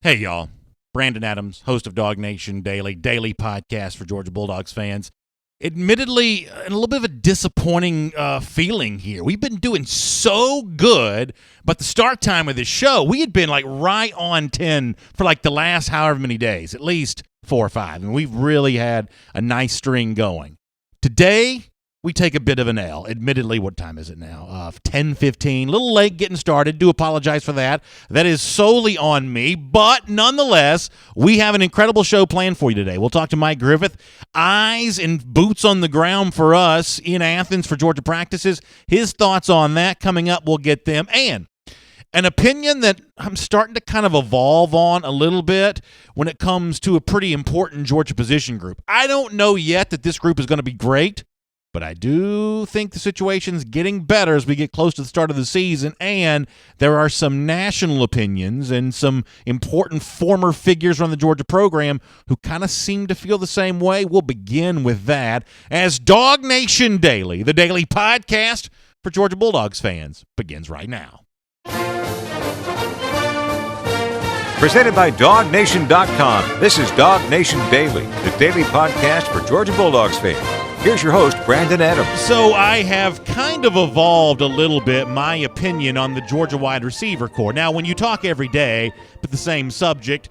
Hey, y'all. Brandon Adams, host of DawgNation Daily podcast for Georgia Bulldogs fans. Admittedly, a little bit of a disappointing feeling here. We've been doing so good, but the start time of this show, we had been like right on 10 for like the last however many days, at least 4 or 5, and we've really had a nice string going. Today, we take a bit of an L. Admittedly, what time is it now? 10:15. A little late getting started. Do apologize for that. That is solely on me. But nonetheless, we have an incredible show planned for you today. We'll talk to Mike Griffith. Eyes and boots on the ground for us in Athens for Georgia practices. His thoughts on that coming up. We'll get them. And an opinion that I'm starting to kind of evolve on a little bit when it comes to a pretty important Georgia position group. I don't know yet that this group is going to be great, but I do think the situation's getting better as we get close to the start of the season, and there are some national opinions and some important former figures on the Georgia program who kind of seem to feel the same way. We'll begin with that as DawgNation Daily, the daily podcast for Georgia Bulldogs fans, begins right now. Presented by DawgNation.com, this is DawgNation Daily, the daily podcast for Georgia Bulldogs fans. Here's your host, Brandon Adams. So I have kind of evolved a little bit my opinion on the Georgia wide receiver corps. Now, when you talk every day with the same subject,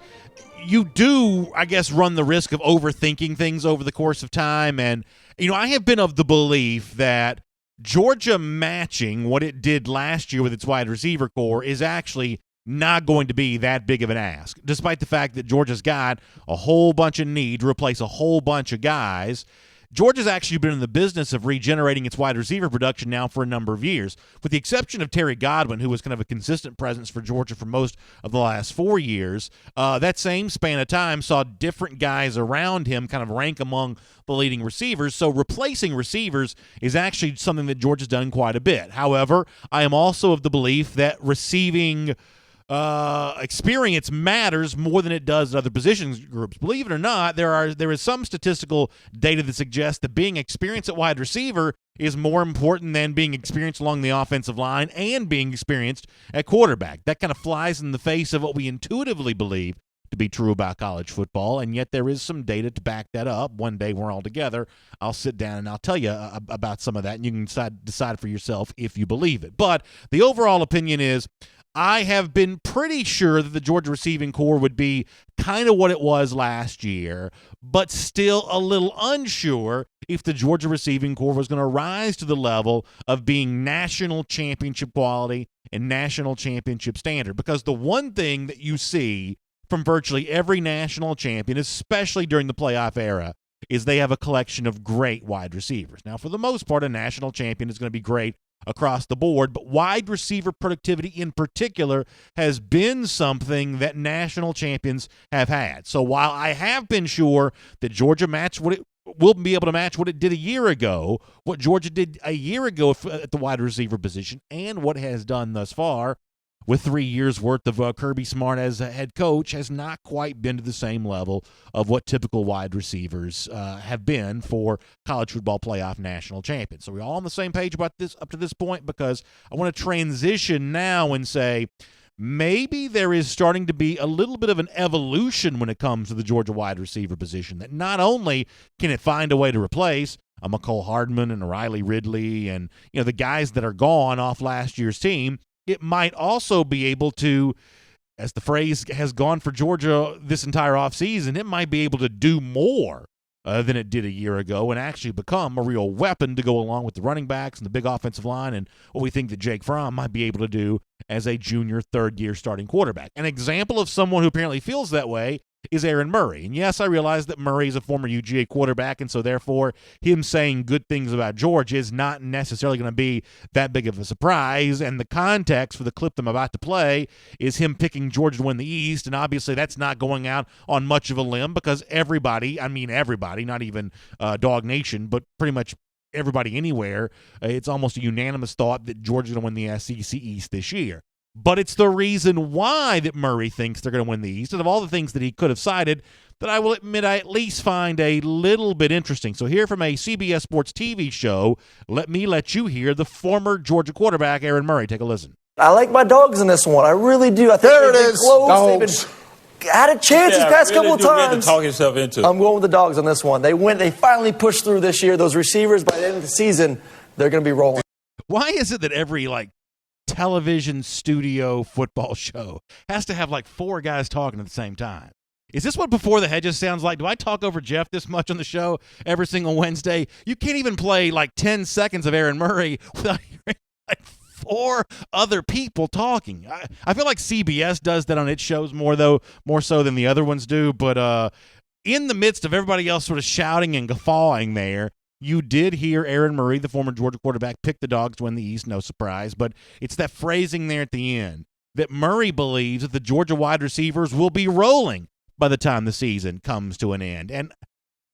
you do, I guess, run the risk of overthinking things over the course of time. And, I have been of the belief that Georgia matching what it did last year with its wide receiver corps is actually not going to be that big of an ask, despite the fact that Georgia's got a whole bunch of need to replace a whole bunch of guys. Georgia's actually been in the business of regenerating its wide receiver production now for a number of years, with the exception of Terry Godwin, who was kind of a consistent presence for Georgia for most of the last 4 years. That same span of time saw different guys around him kind of rank among the leading receivers, so replacing receivers is actually something that Georgia's done quite a bit. However, I am also of the belief that receiving experience matters more than it does in other position groups. Believe it or not, there is some statistical data that suggests that being experienced at wide receiver is more important than being experienced along the offensive line and being experienced at quarterback. That kind of flies in the face of what we intuitively believe to be true about college football, and yet there is some data to back that up. One day we're all together, I'll sit down and I'll tell you about some of that, and you can decide for yourself if you believe it. But the overall opinion is I have been pretty sure that the Georgia receiving corps would be kind of what it was last year, but still a little unsure if the Georgia receiving corps was going to rise to the level of being national championship quality and national championship standard. Because the one thing that you see from virtually every national champion, especially during the playoff era, is they have a collection of great wide receivers. Now, for the most part, a national champion is going to be great across the board, but wide receiver productivity in particular has been something that national champions have had. So while I have been sure that Georgia will be able to match what it did a year ago, what Georgia did a year ago at the wide receiver position, and what it has done thus far with 3 years' worth of Kirby Smart as a head coach, has not quite been to the same level of what typical wide receivers have been for college football playoff national champions. So we're all on the same page about this up to this point, because I want to transition now and say maybe there is starting to be a little bit of an evolution when it comes to the Georgia wide receiver position, that not only can it find a way to replace a McCole Hardman and a Riley Ridley and the guys that are gone off last year's team, it might also be able to, as the phrase has gone for Georgia this entire offseason, it might be able to do more than it did a year ago and actually become a real weapon to go along with the running backs and the big offensive line and what we think that Jake Fromm might be able to do as a junior third-year starting quarterback. An example of someone who apparently feels that way is Aaron Murray. And yes, I realize that Murray is a former UGA quarterback, and so therefore him saying good things about Georgia is not necessarily going to be that big of a surprise. And the context for the clip I'm about to play is him picking Georgia to win the East, and obviously that's not going out on much of a limb, because everybody, not even DawgNation, but pretty much everybody anywhere, it's almost a unanimous thought that Georgia's going to win the SEC East this year. But it's the reason why that Murray thinks they're going to win the East, and of all the things that he could have cited, that I will admit I at least find a little bit interesting. So here from a CBS Sports TV show, let you hear the former Georgia quarterback, Aaron Murray. Take a listen. I like my dogs in this one. I really do. I think there it is. Dogs. had a chance these past couple of times. Talk yourself into. I'm going with the Dogs on this one. They finally pushed through this year. Those receivers, by the end of the season, they're going to be rolling. Why is it that every television studio football show has to have 4 guys talking at the same time? Is this what Before the Hedges sounds like? Do I talk over Jeff this much on the show every single Wednesday? You can't even play 10 seconds of Aaron Murray without hearing 4 other people talking. I feel like CBS does that on its shows more so than the other ones do. But in the midst of everybody else sort of shouting and guffawing there, you did hear Aaron Murray, the former Georgia quarterback, pick the Dogs to win the East, no surprise. But it's that phrasing there at the end that Murray believes that the Georgia wide receivers will be rolling by the time the season comes to an end. And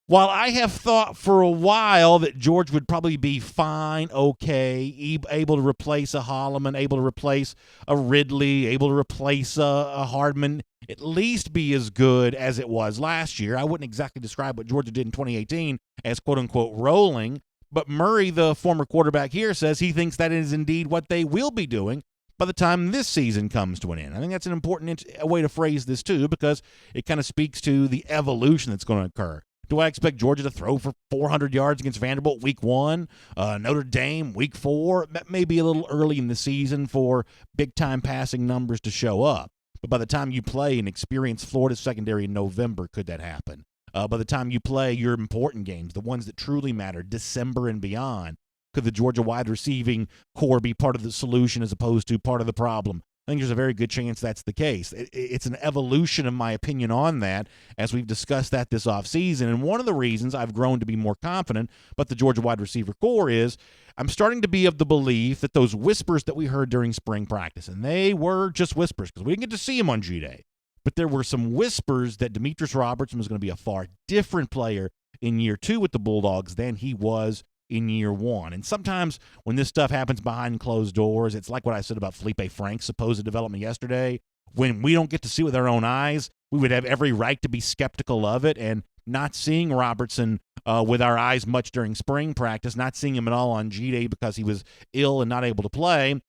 while I have thought for a while that George would probably be fine, okay, able to replace a Holloman, able to replace a Ridley, able to replace a Hardman, at least be as good as it was last year. I wouldn't exactly describe what Georgia did in 2018 as quote-unquote rolling, but Murray, the former quarterback here, says he thinks that is indeed what they will be doing by the time this season comes to an end. I think that's an important way to phrase this, too, because it kind of speaks to the evolution that's going to occur. Do I expect Georgia to throw for 400 yards against Vanderbilt week 1, Notre Dame week 4? That may be a little early in the season for big-time passing numbers to show up. But by the time you play an experienced Florida secondary in November, could that happen? By the time you play your important games, the ones that truly matter, December and beyond, could the Georgia wide receiving core be part of the solution as opposed to part of the problem? I think there's a very good chance that's the case. It's an evolution of my opinion on that as we've discussed that this offseason. And one of the reasons I've grown to be more confident about the Georgia wide receiver core is I'm starting to be of the belief that those whispers that we heard during spring practice, and they were just whispers because we didn't get to see him on G-Day, but there were some whispers that Demetrius Robertson was going to be a far different player in year 2 with the Bulldogs than he was in year 1. And sometimes when this stuff happens behind closed doors, it's like what I said about Felipe Frank's supposed development yesterday. When we don't get to see it with our own eyes, we would have every right to be skeptical of it. And not seeing Robertson with our eyes much during spring practice, not seeing him at all on G-Day because he was ill and not able to play,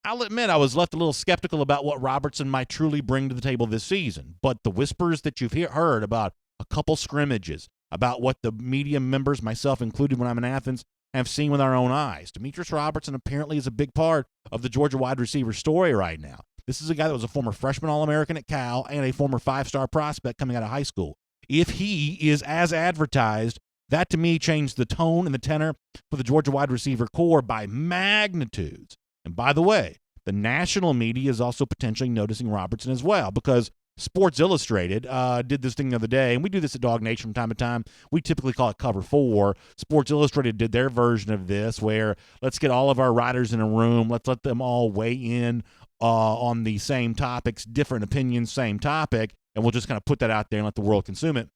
I'll admit I was left a little skeptical about what Robertson might truly bring to the table this season. But the whispers that you've heard about a couple scrimmages, about what the media members, myself included when I'm in Athens, have seen with our own eyes. Demetrius Robertson apparently is a big part of the Georgia wide receiver story right now. This is a guy that was a former freshman All-American at Cal and a former 5-star prospect coming out of high school. If he is as advertised, that to me changed the tone and the tenor for the Georgia wide receiver core by magnitudes. And by the way, the national media is also potentially noticing Robertson as well because Sports Illustrated did this thing the other day, and we do this at DawgNation from time to time. We typically call it Cover 4. Sports Illustrated did their version of this where let's get all of our writers in a room. Let's let them all weigh in on the same topics, different opinions, same topic, and we'll just kind of put that out there and let the world consume it.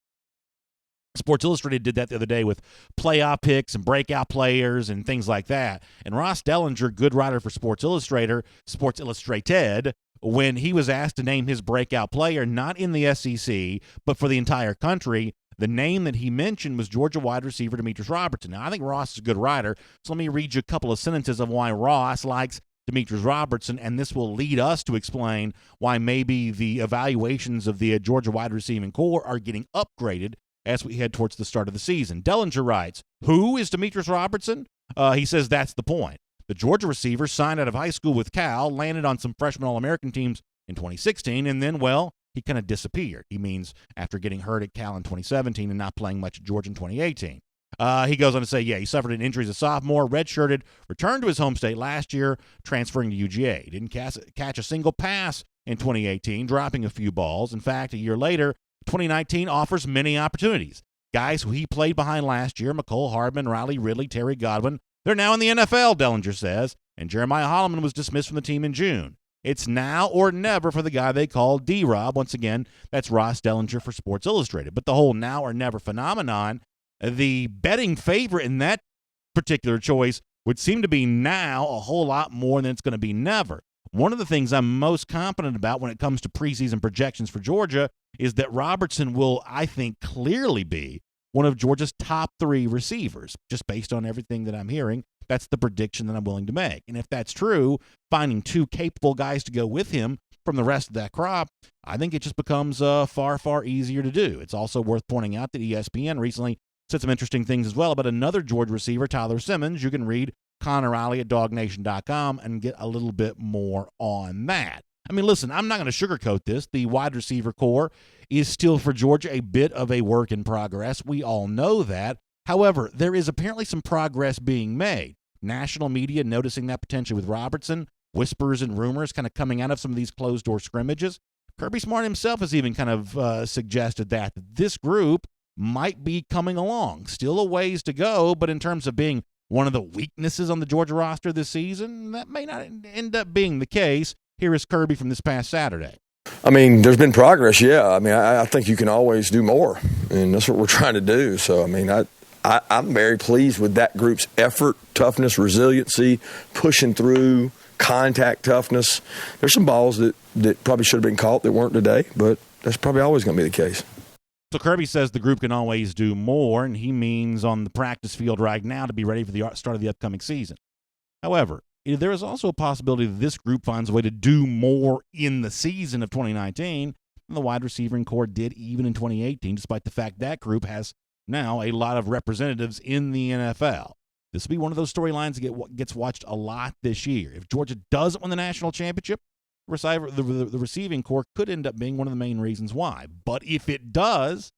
Sports Illustrated did that the other day with playoff picks and breakout players and things like that. And Ross Dellinger, good writer for Sports Illustrated, when he was asked to name his breakout player, not in the SEC, but for the entire country, the name that he mentioned was Georgia wide receiver Demetrius Robertson. Now, I think Ross is a good writer, so let me read you a couple of sentences of why Ross likes Demetrius Robertson, and this will lead us to explain why maybe the evaluations of the Georgia wide receiving core are getting upgraded as we head towards the start of the season. Dellinger writes, who is Demetrius Robertson? He says that's the point. The Georgia receiver signed out of high school with Cal, landed on some freshman All-American teams in 2016, and then, well, he kind of disappeared. He means after getting hurt at Cal in 2017 and not playing much at Georgia in 2018. He goes on to say, he suffered an injury as a sophomore, redshirted, returned to his home state last year, transferring to UGA. He didn't catch a single pass in 2018, dropping a few balls. In fact, a year later, 2019 offers many opportunities. Guys who he played behind last year, McCole Hardman, Riley Ridley, Terry Godwin, they're now in the NFL, Dellinger says, and Jeremiah Holloman was dismissed from the team in June. It's now or never for the guy they call D-Rob. Once again, that's Ross Dellinger for Sports Illustrated. But the whole now or never phenomenon, the betting favorite in that particular choice would seem to be now a whole lot more than it's going to be never. One of the things I'm most confident about when it comes to preseason projections for Georgia is that Robertson will, I think, clearly be one of Georgia's top 3 receivers, just based on everything that I'm hearing. That's the prediction that I'm willing to make. And if that's true, finding 2 capable guys to go with him from the rest of that crop, I think it just becomes far, far easier to do. It's also worth pointing out that ESPN recently said some interesting things as well about another Georgia receiver, Tyler Simmons. You can read Connor Riley at DawgNation.com and get a little bit more on that. I mean, listen, I'm not going to sugarcoat this. The wide receiver core is still for Georgia a bit of a work in progress. We all know that. However, there is apparently some progress being made. National media noticing that potentially with Robertson, whispers and rumors kind of coming out of some of these closed-door scrimmages. Kirby Smart himself has even kind of suggested that this group might be coming along. Still a ways to go, but in terms of being one of the weaknesses on the Georgia roster this season, that may not end up being the case. Here is Kirby from this past Saturday. I mean, there's been progress, yeah. I mean, I think you can always do more, and that's what we're trying to do. So, I mean, I'm very pleased with that group's effort, toughness, resiliency, pushing through, contact toughness. There's some balls that probably should have been caught that weren't today, but that's probably always going to be the case. So Kirby says the group can always do more, and he means on the practice field right now to be ready for the start of the upcoming season. However, there is also a possibility that this group finds a way to do more in the season of 2019 than the wide receiving core did even in 2018, despite the fact that group has now a lot of representatives in the NFL. This will be one of those storylines that gets watched a lot this year. If Georgia doesn't win the national championship, the receiving core could end up being one of the main reasons why. But if it does,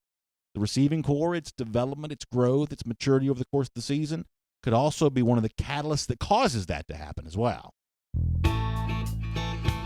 the receiving core, its development, its growth, its maturity over the course of the season could also be one of the catalysts that causes that to happen as well.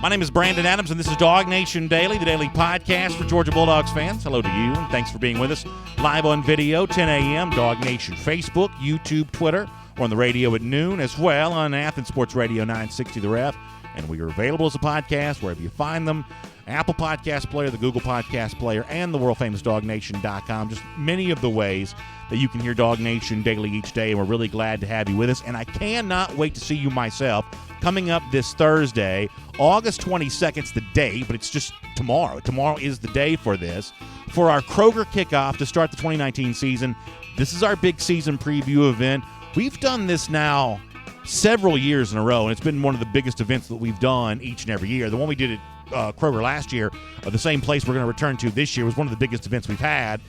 My name is Brandon Adams, and this is DawgNation Daily, the daily podcast for Georgia Bulldogs fans. Hello to you, and thanks for being with us. Live on video, 10 a.m., DawgNation Facebook, YouTube, Twitter, or on the radio at noon, as well on Athens Sports Radio 960 The Ref. And we are available as a podcast wherever you find them. Apple Podcast Player, the Google Podcast Player, and the world-famous DawgNation.com. Just many of the ways that you can hear DawgNation Daily each day, and we're really glad to have you with us. And I cannot wait to see you myself coming up this Thursday, August 22nd, the day, but it's just tomorrow. Tomorrow is the day for this, for our Kroger Kickoff to start the 2019 season. This is our big season preview event. We've done this now several years in a row, and it's been one of the biggest events that we've done each and every year. The one we did at Kroger last year, the same place we're going to return to this year, was one of the biggest events we've had.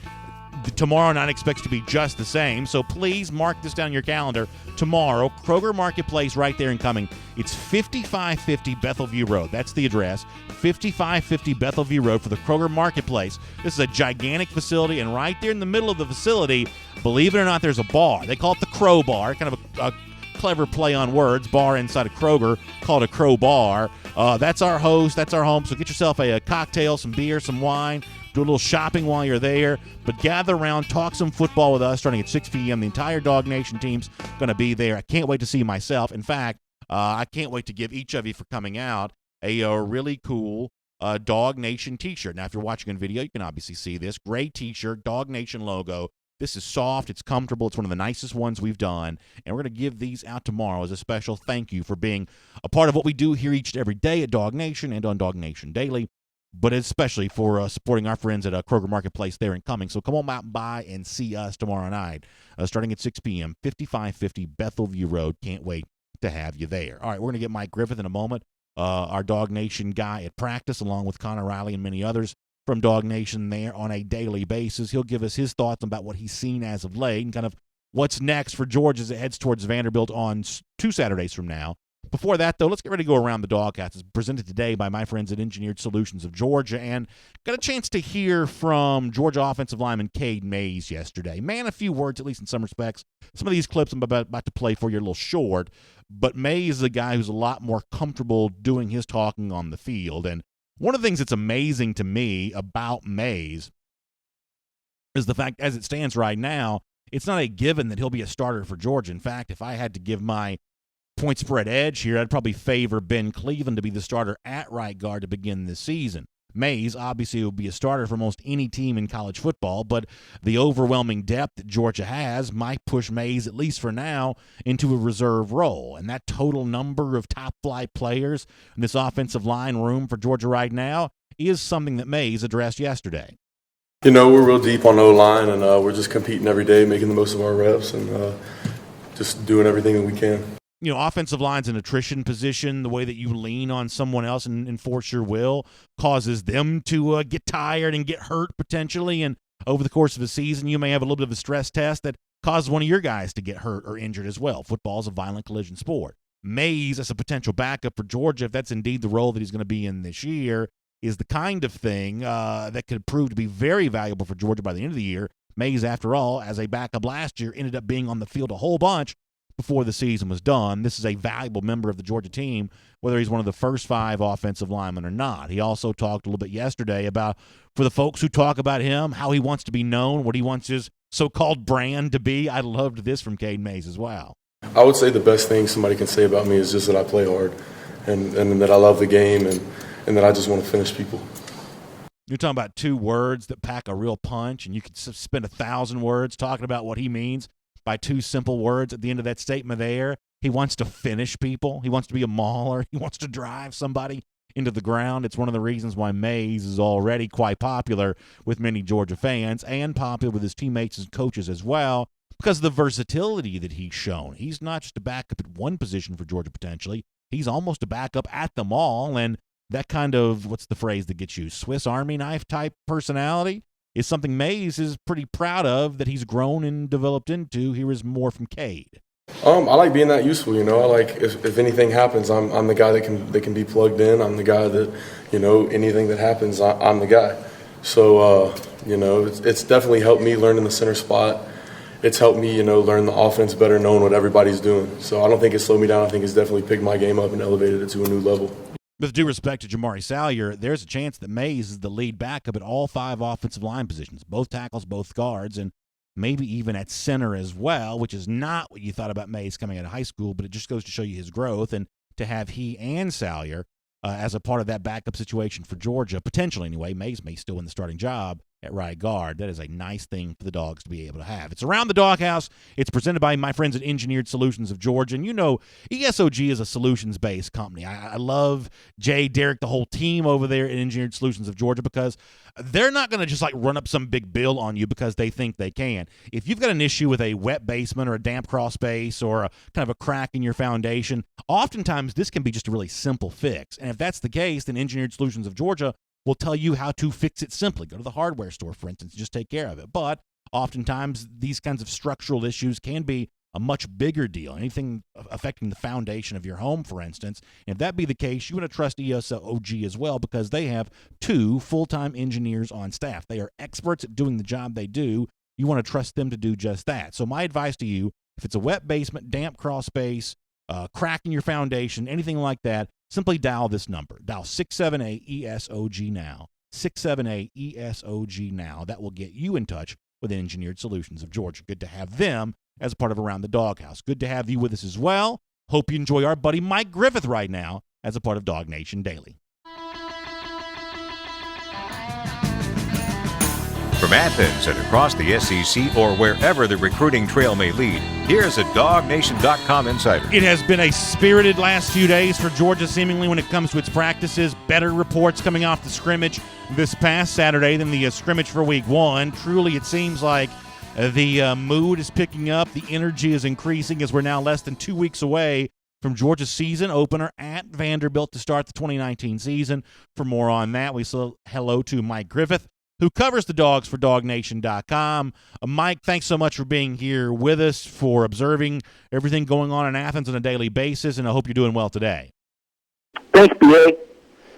Tomorrow night expects to be just the same, so please mark this down your calendar. Tomorrow, Kroger Marketplace right there in Cumming. It's 5550 Bethelview Road. That's the address, 5550 Bethelview Road for the Kroger Marketplace. This is a gigantic facility, and right there in the middle of the facility, believe it or not, there's a bar. They call it the Crow Bar, kind of a clever play on words, bar inside of Kroger, called a Crow Bar. That's our host, that's our home, so get yourself a cocktail, some beer, some wine, do a little shopping while you're there, but gather around, talk some football with us starting at 6 p.m. The entire DawgNation team's going to be there. I can't wait to see myself. In fact, I can't wait to give each of you for coming out a really cool DawgNation t-shirt. Now, if you're watching on video, you can obviously see this. Gray t-shirt, DawgNation logo. This is soft, it's comfortable, it's one of the nicest ones we've done, and we're going to give these out tomorrow as a special thank you for being a part of what we do here each and every day at DawgNation and on DawgNation Daily, but especially for supporting our friends at Kroger Marketplace there in Cumming. So come on out by and see us tomorrow night, starting at 6 p.m., 5550 Bethelview Road. Can't wait to have you there. All right, we're going to get Mike Griffith in a moment, our DawgNation guy at practice, along with Connor Riley and many others from DawgNation there on a daily basis. He'll give us his thoughts about what he's seen as of late and kind of what's next for Georgia as it heads towards Vanderbilt on 2 Saturdays from now. Before that, though, let's get ready to go around the Dogcast. It's presented today by my friends at Engineered Solutions of Georgia, and got a chance to hear from Georgia offensive lineman Cade Mays yesterday. Man, a few words, at least in some respects. Some of these clips I'm about to play for you are a little short, but Mays is a guy who's a lot more comfortable doing his talking on the field. And one of the things that's amazing to me about Mays is the fact, as it stands right now, it's not a given that he'll be a starter for Georgia. In fact, if I had to give my point spread edge here, I'd probably favor Ben Cleveland to be the starter at right guard to begin this season. Mays obviously will be a starter for most any team in college football, but the overwhelming depth that Georgia has might push Mays, at least for now, into a reserve role. And that total number of top-flight players in this offensive line room for Georgia right now is something that Mays addressed yesterday. You know, we're real deep on O-line, and we're just competing every day, making the most of our reps, and just doing everything that we can. offensive line's an attrition position. The way that you lean on someone else and enforce your will causes them to get tired and get hurt potentially. And over the course of a season, you may have a little bit of a stress test that causes one of your guys to get hurt or injured as well. Football is a violent collision sport. Mays, as a potential backup for Georgia, if that's indeed the role that he's going to be in this year, is the kind of thing that could prove to be very valuable for Georgia by the end of the year. Mays, after all, as a backup last year, ended up being on the field a whole bunch before the season was done. This is a valuable member of the Georgia team, whether he's one of the first 5 offensive linemen or not. He also talked a little bit yesterday about, for the folks who talk about him, how he wants to be known, what he wants his so-called brand to be. I loved this from Cade Mays as well. I would say the best thing somebody can say about me is just that I play hard and that I love the game and that I just want to finish people. You're talking about 2 words that pack a real punch, and you could spend 1,000 words talking about what he means by 2 simple words at the end of that statement there. He wants to finish people. He wants to be a mauler. He wants to drive somebody into the ground. It's one of the reasons why Mays is already quite popular with many Georgia fans and popular with his teammates and coaches as well because of the versatility that he's shown. He's not just a backup at one position for Georgia potentially. He's almost a backup at them all, and that kind of, what's the phrase that gets used, Swiss Army knife type personality is something Mays is pretty proud of that he's grown and developed into. Here is more from Cade. I like being that useful, I like if anything happens, I'm the guy that can be plugged in. I'm the guy that, anything that happens, I'm the guy. So, it's definitely helped me learn in the center spot. It's helped me, learn the offense better, knowing what everybody's doing. So I don't think it slowed me down. I think it's definitely picked my game up and elevated it to a new level. With due respect to Jamari Salyer, there's a chance that Mays is the lead backup at all 5 offensive line positions, both tackles, both guards, and maybe even at center as well, which is not what you thought about Mays coming out of high school, but it just goes to show you his growth. And to have he and Salyer as a part of that backup situation for Georgia, potentially anyway, Mays may still win the starting job at right guard. That is a nice thing for the Dogs to be able to have. It's Around the Doghouse. It's presented by my friends at Engineered Solutions of Georgia. And ESOG is a solutions-based company. I love Jay, Derek, the whole team over there at Engineered Solutions of Georgia because they're not going to just run up some big bill on you because they think they can. If you've got an issue with a wet basement or a damp crawl space or a kind of a crack in your foundation, oftentimes this can be just a really simple fix. And if that's the case, then Engineered Solutions of Georgia will tell you how to fix it simply. Go to the hardware store, for instance, just take care of it. But oftentimes these kinds of structural issues can be a much bigger deal. Anything affecting the foundation of your home, for instance. And if that be the case, you want to trust ESOG as well because they have 2 full-time engineers on staff. They are experts at doing the job they do. You want to trust them to do just that. So my advice to you, if it's a wet basement, damp crawl space, crack in your foundation, anything like that, simply dial this number. Dial 678-ESOG now. 678-ESOG now. That will get you in touch with Engineered Solutions of Georgia. Good to have them as a part of Around the Doghouse. Good to have you with us as well. Hope you enjoy our buddy Mike Griffith right now as a part of DawgNation Daily. From Athens and across the SEC or wherever the recruiting trail may lead, here's a DawgNation.com insider. It has been a spirited last few days for Georgia, seemingly, when it comes to its practices. Better reports coming off the scrimmage this past Saturday than the scrimmage for Week 1. Truly, it seems like the mood is picking up. The energy is increasing as we're now less than 2 weeks away from Georgia's season opener at Vanderbilt to start the 2019 season. For more on that, we say hello to Mike Griffith, who covers the Dogs for DawgNation.com. Mike, thanks so much for being here with us, for observing everything going on in Athens on a daily basis, and I hope you're doing well today. Thanks, B.A.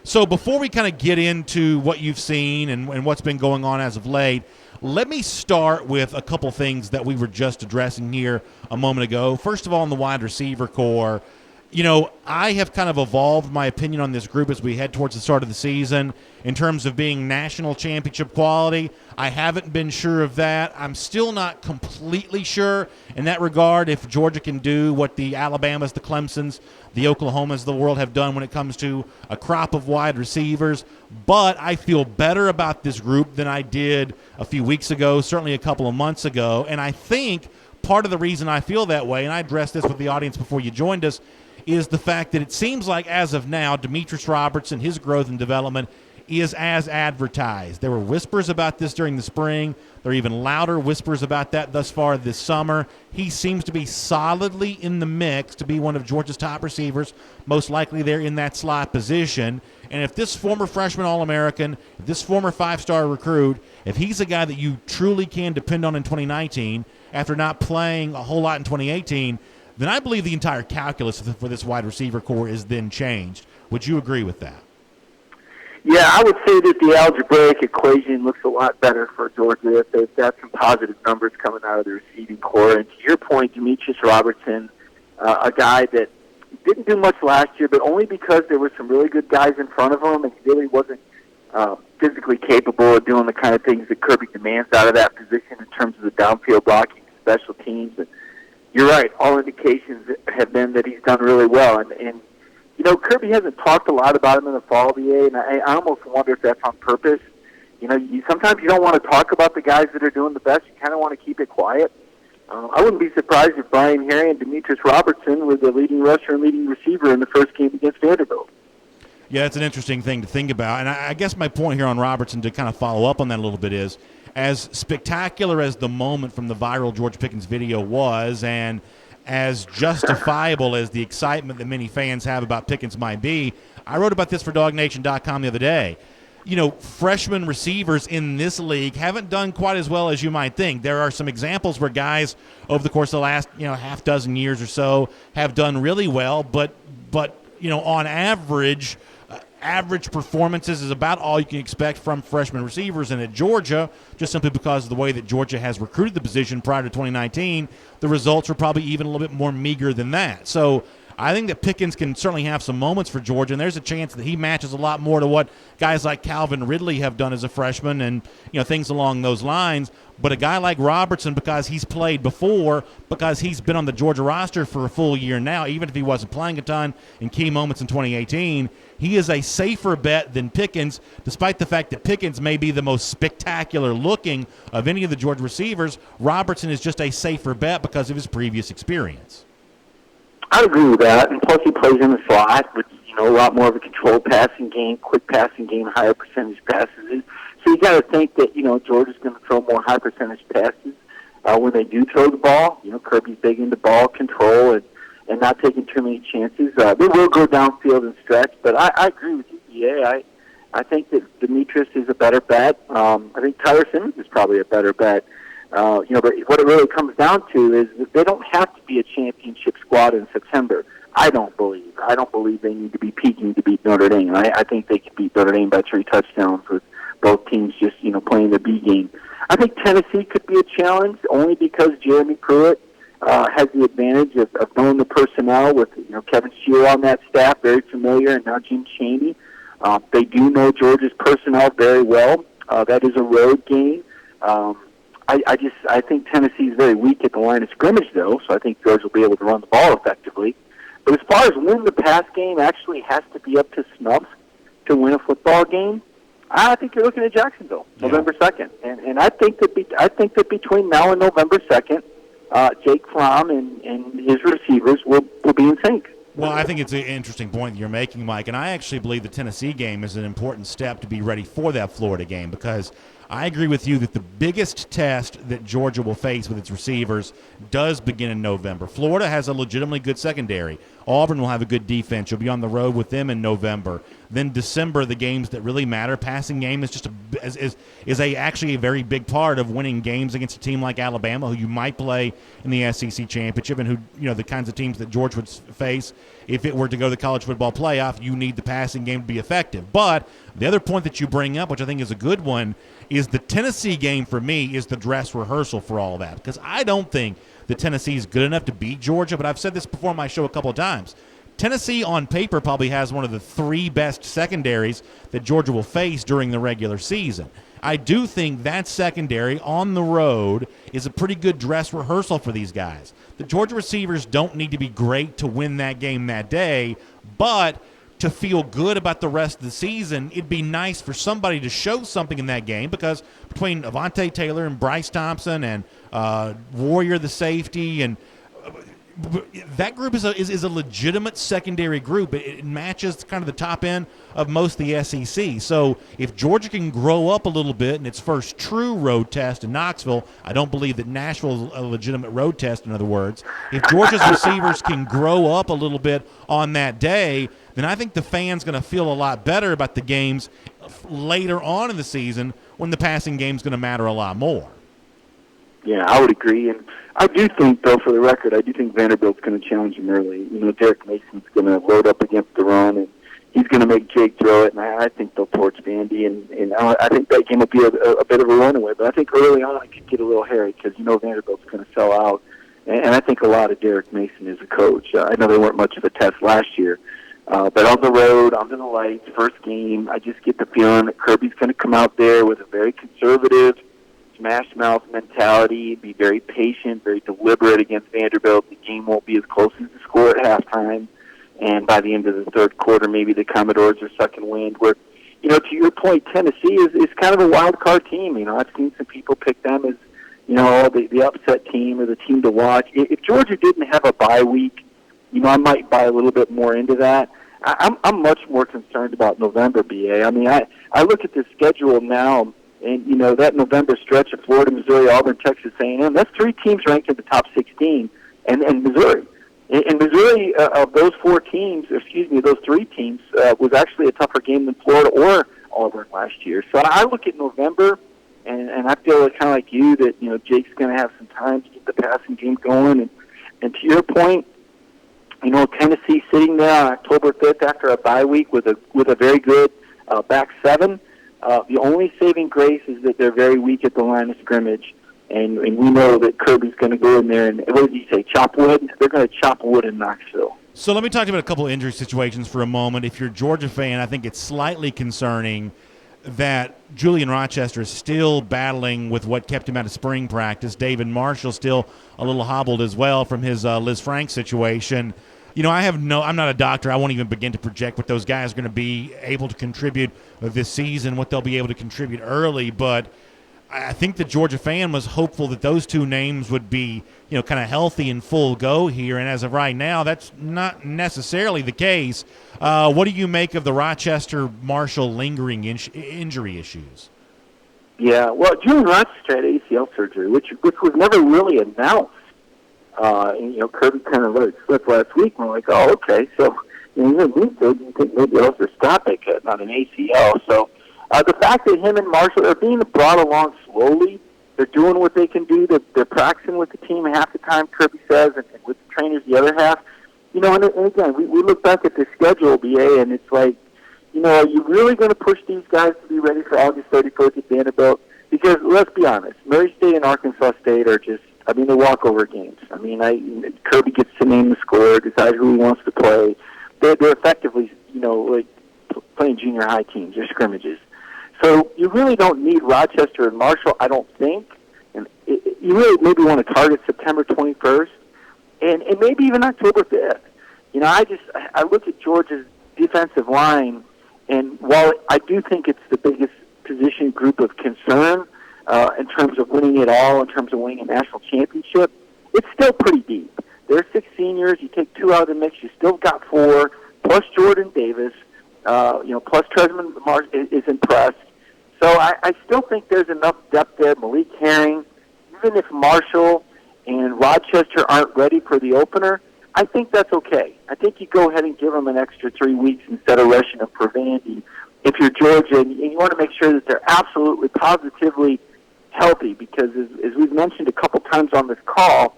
So before we kind of get into what you've seen and what's been going on as of late, let me start with a couple things that we were just addressing here a moment ago. First of all, in the wide receiver core, I have kind of evolved my opinion on this group as we head towards the start of the season in terms of being national championship quality. I haven't been sure of that. I'm still not completely sure in that regard if Georgia can do what the Alabamas, the Clemsons, the Oklahomas of the world have done when it comes to a crop of wide receivers. But I feel better about this group than I did a few weeks ago, certainly a couple of months ago. And I think part of the reason I feel that way, and I addressed this with the audience before you joined us, is the fact that it seems like as of now, Demetrius Robertson, his growth and development is as advertised. There were whispers about this during the spring. There are even louder whispers about that thus far this summer. He seems to be solidly in the mix to be one of Georgia's top receivers. Most likely they're in that slot position. And if this former freshman All-American, if this former five-star recruit, if he's a guy that you truly can depend on in 2019 after not playing a whole lot in 2018, then I believe the entire calculus for this wide receiver core is then changed. Would you agree with that? Yeah, I would say that the algebraic equation looks a lot better for Georgia if they've got some positive numbers coming out of the receiving core. And to your point, Demetrius Robertson, a guy that didn't do much last year, but only because there were some really good guys in front of him, and he really wasn't physically capable of doing the kind of things that Kirby demands out of that position in terms of the downfield blocking, special teams. And you're right, all indications have been that he's done really well. And you know, Kirby hasn't talked a lot about him in the fall, BA, and I almost wonder if that's on purpose. You know, sometimes you don't want to talk about the guys that are doing the best. You kind of want to keep it quiet. I wouldn't be surprised if Brian Harry and Demetrius Robertson were the leading rusher and leading receiver in the first game against Vanderbilt. Yeah, it's an interesting thing to think about. And I guess my point here on Robertson, to kind of follow up on that a little bit, is as spectacular as the moment from the viral George Pickens video was, and as justifiable as the excitement that many fans have about Pickens might be, I wrote about this for DawgNation.com the other day. You know, freshman receivers in this league haven't done quite as well as you might think. There are some examples where guys over the course of the last, half dozen years or so have done really well, but on average, average performances is about all you can expect from freshman receivers. And at Georgia, just simply because of the way that Georgia has recruited the position prior to 2019, the results are probably even a little bit more meager than that. So I think that Pickens can certainly have some moments for Georgia, and there's a chance that he matches a lot more to what guys like Calvin Ridley have done as a freshman and things along those lines. But a guy like Robertson, because he's played before, because he's been on the Georgia roster for a full year now, even if he wasn't playing a ton in key moments in 2018, he is a safer bet than Pickens, despite the fact that Pickens may be the most spectacular looking of any of the Georgia receivers. Robertson is just a safer bet because of his previous experience. I agree with that, and plus he plays in the slot, which a lot more of a controlled passing game, quick passing game, higher percentage passes. So you got to think that Georgia's going to throw more high percentage passes when they do throw the ball. Kirby's big into ball control and not taking too many chances. They will go downfield and stretch, but I agree with you, BA. I think that Demetrius is a better bet. I think Tyler Simmons is probably a better bet. But what it really comes down to is that they don't have to be a championship squad in September. I don't believe they need to be peaking to beat Notre Dame. I think they could beat Notre Dame by 3 touchdowns with both teams just playing the B game. I think Tennessee could be a challenge only because Jeremy Pruitt has the advantage of knowing the personnel with Kevin Shear on that staff, very familiar, and now Jim Chaney. They do know Georgia's personnel very well. That is a road game. I think Tennessee is very weak at the line of scrimmage, though, so I think Georgia will be able to run the ball effectively. But as far as when the pass game actually has to be up to snuff to win a football game, I think you're looking at Jacksonville, November 2nd. And I think that between now and November 2nd, Jake Fromm and his receivers will be in sync. Well, I think it's an interesting point that you're making, Mike, and I actually believe the Tennessee game is an important step to be ready for that Florida game, because I agree with you that the biggest test that Georgia will face with its receivers does begin in November. Florida has a legitimately good secondary. Auburn will have a good defense. You'll be on the road with them in November. Then December, the games that really matter. Passing game is just actually a very big part of winning games against a team like Alabama, who you might play in the SEC championship, and who the kinds of teams that Georgia would face if it were to go to the college football playoff. You need the passing game to be effective. But the other point that you bring up, which I think is a good one, is the Tennessee game for me is the dress rehearsal for all of that, because I don't think that Tennessee is good enough to beat Georgia, but I've said this before on my show a couple of times. Tennessee on paper probably has one of the 3 best secondaries that Georgia will face during the regular season. I do think that secondary on the road is a pretty good dress rehearsal for these guys. The Georgia receivers don't need to be great to win that game that day, but to feel good about the rest of the season, it'd be nice for somebody to show something in that game, because between Avonte Taylor and Bryce Thompson and Warrior the safety and that group is a legitimate secondary group. It matches kind of the top end of most of the SEC. So if Georgia can grow up a little bit in its first true road test in Knoxville, I don't believe that Nashville is a legitimate road test, in other words. If Georgia's receivers can grow up a little bit on that day, then I think the fan's going to feel a lot better about the games later on in the season when the passing game's going to matter a lot more. Yeah, I would agree. And I do think, though, for the record, I do think Vanderbilt's going to challenge him early. Derek Mason's going to load up against the run, and he's going to make Jake throw it, and I think they'll torch Vandy. And I think that game will be a bit of a runaway. But I think early on it could get a little hairy because, Vanderbilt's going to sell out. And I think a lot of Derek Mason is a coach. I know they weren't much of a test last year. But on the road, under the lights, first game, I just get the feeling that Kirby's going to come out there with a very conservative, smash-mouth mentality, be very patient, very deliberate against Vanderbilt. The game won't be as close as the score at halftime. And by the end of the third quarter, maybe the Commodores are sucking wind. Where, to your point, Tennessee is kind of a wild card team. I've seen some people pick them as, the upset team or the team to watch. If Georgia didn't have a bye week, I might buy a little bit more into that. I'm much more concerned about November, BA. I look at the schedule now, and, that November stretch of Florida, Missouri, Auburn, Texas A&M, that's 3 teams ranked in the top 16, and Missouri. In Missouri, of those 4 teams, those 3 teams, was actually a tougher game than Florida or Auburn last year. So I look at November, and I feel kind of like you that, Jake's going to have some time to get the passing game going. And to your point, Tennessee sitting there on October 5th after a bye week with a very good back 7. The only saving grace is that they're very weak at the line of scrimmage, and we know that Kirby's going to go in there and, what did he say, chop wood? They're going to chop wood in Knoxville. So let me talk about a couple of injury situations for a moment. If you're a Georgia fan, I think it's slightly concerning that Julian Rochester is still battling with what kept him out of spring practice. David Marshall still a little hobbled as well from his Liz Frank situation. I'm not a doctor. I won't even begin to project what those guys are going to be able to contribute this season, what they'll be able to contribute early. But I think the Georgia fan was hopeful that those 2 names would be, kind of healthy and full go here. And as of right now, that's not necessarily the case. What do you make of the Rochester-Marshall lingering injury issues? Yeah, well, Julian Rochester had ACL surgery, which was never really announced. Kirby kind of let it slip last week, and we're like, oh, okay. So, you think maybe else are stopping it, not an ACL. So, the fact that him and Marshall are being brought along slowly, they're doing what they can do. They're practicing with the team half the time, Kirby says, and with the trainers the other half. And again, we look back at the schedule, BA, and it's like, are you really going to push these guys to be ready for August 31st at Vanderbilt? Because let's be honest, Murray State and Arkansas State are just, they're walkover games. Kirby gets to name the score, decide who he wants to play. They're effectively, playing junior high teams or scrimmages. So you really don't need Rochester and Marshall, I don't think. And you really maybe want to target September 21st and maybe even October 5th. I look at Georgia's defensive line, and while I do think it's the biggest position group of concern, in terms of winning it all, in terms of winning a national championship, it's still pretty deep. There are 6 seniors. You take 2 out of the mix, you still got 4, plus Jordan Davis, plus Tresman Marsh is impressed. So I still think there's enough depth there. Malik Herring, even if Marshall and Rochester aren't ready for the opener, I think that's okay. I think you go ahead and give them an extra 3 weeks instead of rushing them for Vandy. If you're Georgia, and you want to make sure that they're absolutely, positively healthy, because as we've mentioned a couple times on this call,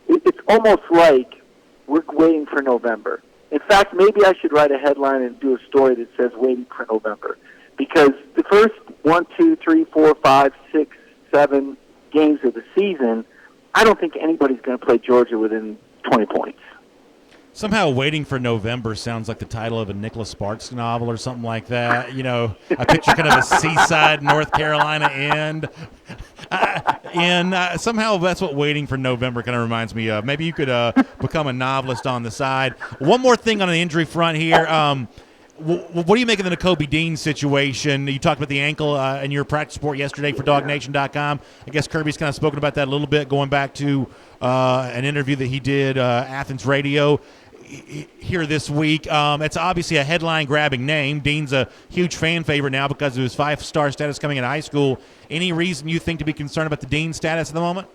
it's almost like we're waiting for November. In fact, maybe I should write a headline and do a story that says waiting for November, because the first 1, 2, 3, 4, 5, 6, 7 games of the season, I don't think anybody's going to play Georgia within 20 points. Somehow Waiting for November sounds like the title of a Nicholas Sparks novel or something like that. I picture kind of a seaside North Carolina end. And somehow that's what Waiting for November kind of reminds me of. Maybe you could become a novelist on the side. One more thing on the injury front here. What do you make of the Cobi Dean situation? You talked about the ankle in your practice report yesterday for DawgNation.com. I guess Kirby's kind of spoken about that a little bit, going back to an interview that he did Athens Radio here this week. It's obviously a headline-grabbing name. Dean's a huge fan favorite now because of his 5-star status coming into high school. Any reason you think to be concerned about the Dean status at the moment?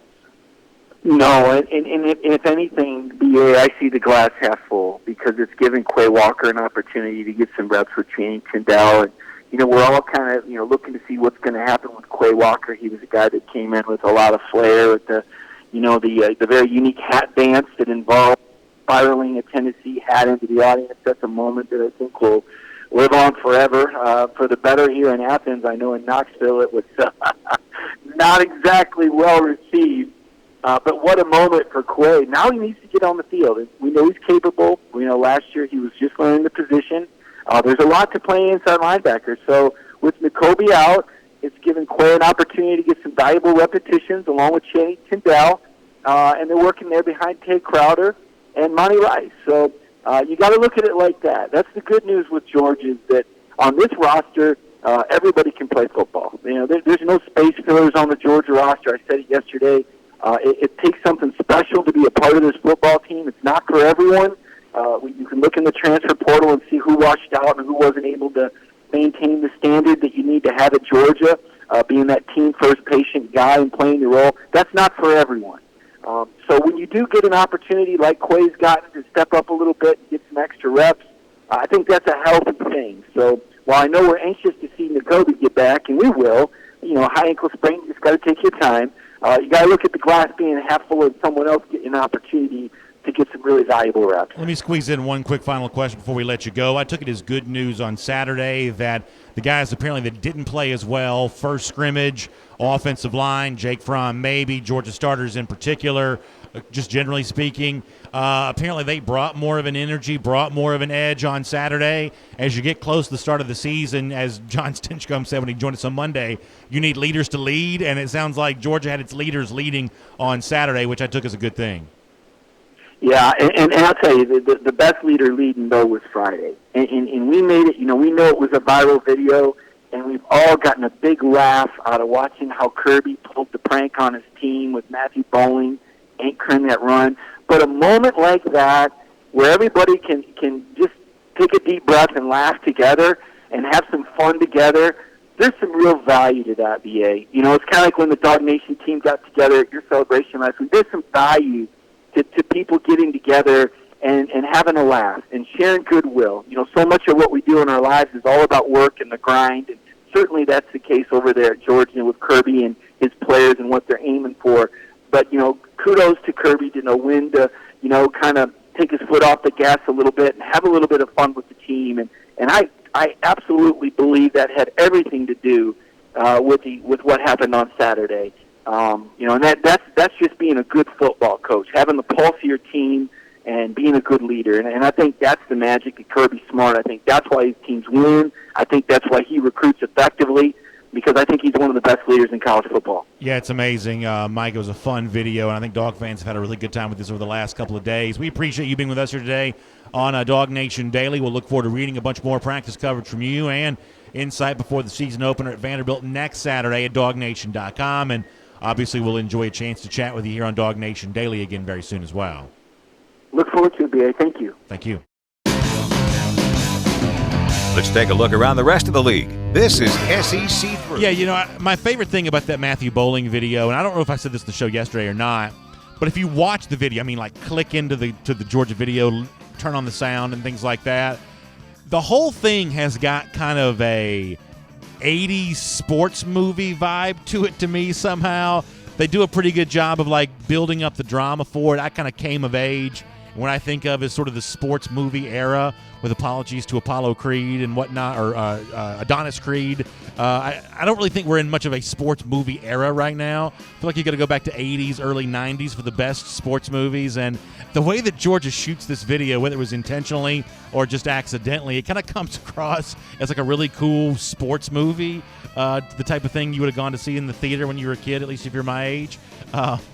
No, and if anything, BA, I see the glass half full because it's giving Quay Walker an opportunity to get some reps with Channing Tyndall. And, we're all kind of, looking to see what's going to happen with Quay Walker. He was a guy that came in with a lot of flair with the very unique hat dance that involved spiraling a Tennessee hat into the audience. That's a moment that I think will live on forever. For the better here in Athens, I know in Knoxville it was not exactly well received. But what a moment for Quay. Now he needs to get on the field. We know he's capable. We know last year he was just learning the position. There's a lot to play inside linebacker. So with Nakobe out, it's given Quay an opportunity to get some valuable repetitions along with Channing Tyndall. And they're working there behind Tate Crowder and Monty Rice. So you got to look at it like that. That's the good news with George is that on this roster, everybody can play football. There's no space fillers on the Georgia roster. I said it yesterday. It takes something special to be a part of this football team. It's not for everyone. You can look in the transfer portal and see who washed out and who wasn't able to maintain the standard that you need to have at Georgia, being that team first patient guy and playing your role. That's not for everyone. So when you do get an opportunity like Quay's gotten to step up a little bit and get some extra reps, I think that's a healthy thing. So while I know we're anxious to see Nakobe get back, and we will, high ankle sprain, you just got to take your time. You got to look at the glass being half full and someone else getting an opportunity to get some really valuable reps. Let me squeeze in one quick final question before we let you go. I took it as good news on Saturday that the guys apparently that didn't play as well, first scrimmage, offensive line, Jake Fromm maybe, Georgia starters in particular, just generally speaking, apparently they brought more of an energy, brought more of an edge on Saturday. As you get close to the start of the season, as John Stinchcomb said when he joined us on Monday, you need leaders to lead, and it sounds like Georgia had its leaders leading on Saturday, which I took as a good thing. Yeah, and I'll tell you, the best leader leading, though, was Friday. And we made it, we know it was a viral video, and we've all gotten a big laugh out of watching how Kirby pulled the prank on his team with Matthew Bowling anchoring that run. But a moment like that where everybody can just take a deep breath and laugh together and have some fun together, there's some real value to that, BA. It's kind of like when the DawgNation team got together at your celebration last week. There's some value to people getting together and having a laugh and sharing goodwill. So much of what we do in our lives is all about work and the grind, and certainly that's the case over there at Georgia with Kirby and his players and what they're aiming for. But, kudos to Kirby to know when to, kind of take his foot off the gas a little bit and have a little bit of fun with the team. And I absolutely believe that had everything to do with what happened on Saturday. And that's just being a good football coach, having the pulse of your team and being a good leader. And I think that's the magic of Kirby Smart. I think that's why his teams win. I think that's why he recruits effectively, because I think he's one of the best leaders in college football. Yeah, it's amazing. Mike, it was a fun video, and I think Dog fans have had a really good time with this over the last couple of days. We appreciate you being with us here today on DawgNation Daily. We'll look forward to reading a bunch more practice coverage from you and insight before the season opener at Vanderbilt next Saturday at DawgNation.com. And obviously we'll enjoy a chance to chat with you here on DawgNation Daily again very soon as well. Look forward to it, BA. Thank you. Thank you. Let's take a look around the rest of the league. This is SEC 3. Yeah, my favorite thing about that Matthew Bowling video, and I don't know if I said this in the show yesterday or not, but if you watch the video, click into the Georgia video, turn on the sound and things like that, the whole thing has got kind of a 80s sports movie vibe to it to me somehow. They do a pretty good job of building up the drama for it. I kind of came of age when I think of as sort of the sports movie era, with apologies to Apollo Creed and whatnot, or Adonis Creed. I don't really think we're in much of a sports movie era right now. I feel like you got to go back to 80s, early 90s for the best sports movies. And the way that Georgia shoots this video, whether it was intentionally or just accidentally, it kind of comes across as a really cool sports movie, the type of thing you would have gone to see in the theater when you were a kid, at least if you're my age.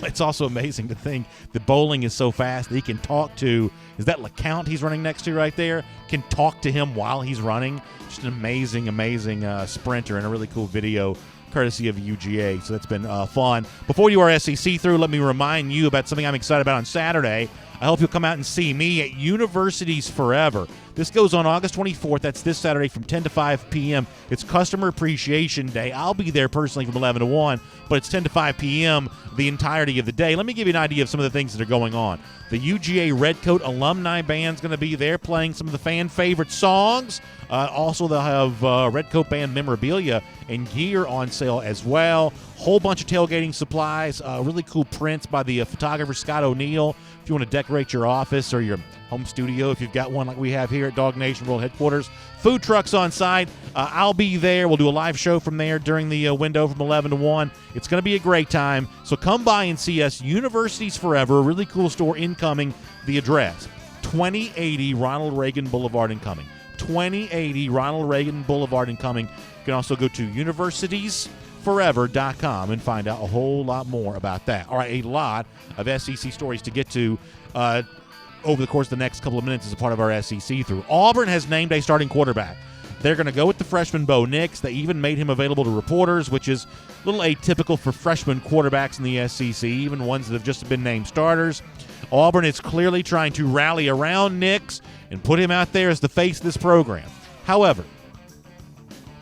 It's also amazing to think that Bowling is so fast that he can talk talk to, is that LeCount he's running next to right there? Can talk to him while he's running. Just an amazing, amazing sprinter, and a really cool video courtesy of UGA. So that's been fun. Before you are SEC through, let me remind you about something I'm excited about on Saturday. I hope you'll come out and see me at Universities Forever. This goes on August 24th. That's this Saturday from 10 to 5 p.m. It's Customer Appreciation Day. I'll be there personally from 11 to 1, but it's 10 to 5 p.m. the entirety of the day. Let me give you an idea of some of the things that are going on. The UGA Redcoat Alumni Band's going to be there playing some of the fan favorite songs. Also, they'll have Redcoat Band memorabilia and gear on sale as well. Whole bunch of tailgating supplies, really cool prints by the photographer Scott O'Neill. If you want to decorate your office or your home studio, if you've got one like we have here at DawgNation World Headquarters. Food trucks on site. I'll be there. We'll do a live show from there during the window from 11 to 1. It's going to be a great time. So come by and see us. Universities Forever, a really cool store incoming. The address, 2080 Ronald Reagan Boulevard incoming. 2080 Ronald Reagan Boulevard incoming. You can also go to universitiesforever.com and find out a whole lot more about that. All right, a lot of SEC stories to get to over the course of the next couple of minutes as a part of our SEC through. Auburn has named a starting quarterback. They're going to go with the freshman Bo Nix. They even made him available to reporters, which is a little atypical for freshman quarterbacks in the SEC, even ones that have just been named starters. Auburn is clearly trying to rally around Nix and put him out there as the face of this program. However,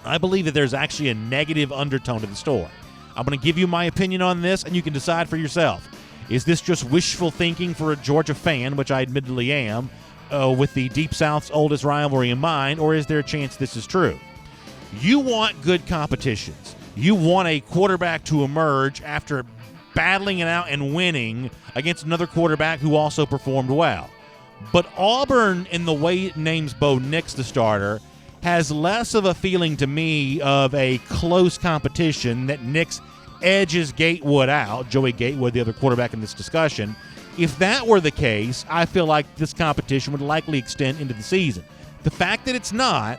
I believe that there's actually a negative undertone to the story. I'm going to give you my opinion on this, and you can decide for yourself. Is this just wishful thinking for a Georgia fan, which I admittedly am, with the Deep South's oldest rivalry in mind, or is there a chance this is true? You want good competitions. You want a quarterback to emerge after battling it out and winning against another quarterback who also performed well. But Auburn, in the way it names Bo Nix the starter, has less of a feeling to me of a close competition that Nix edges Gatewood out, Joey Gatewood, the other quarterback in this discussion. If that were the case, I feel like this competition would likely extend into the season. The fact that it's not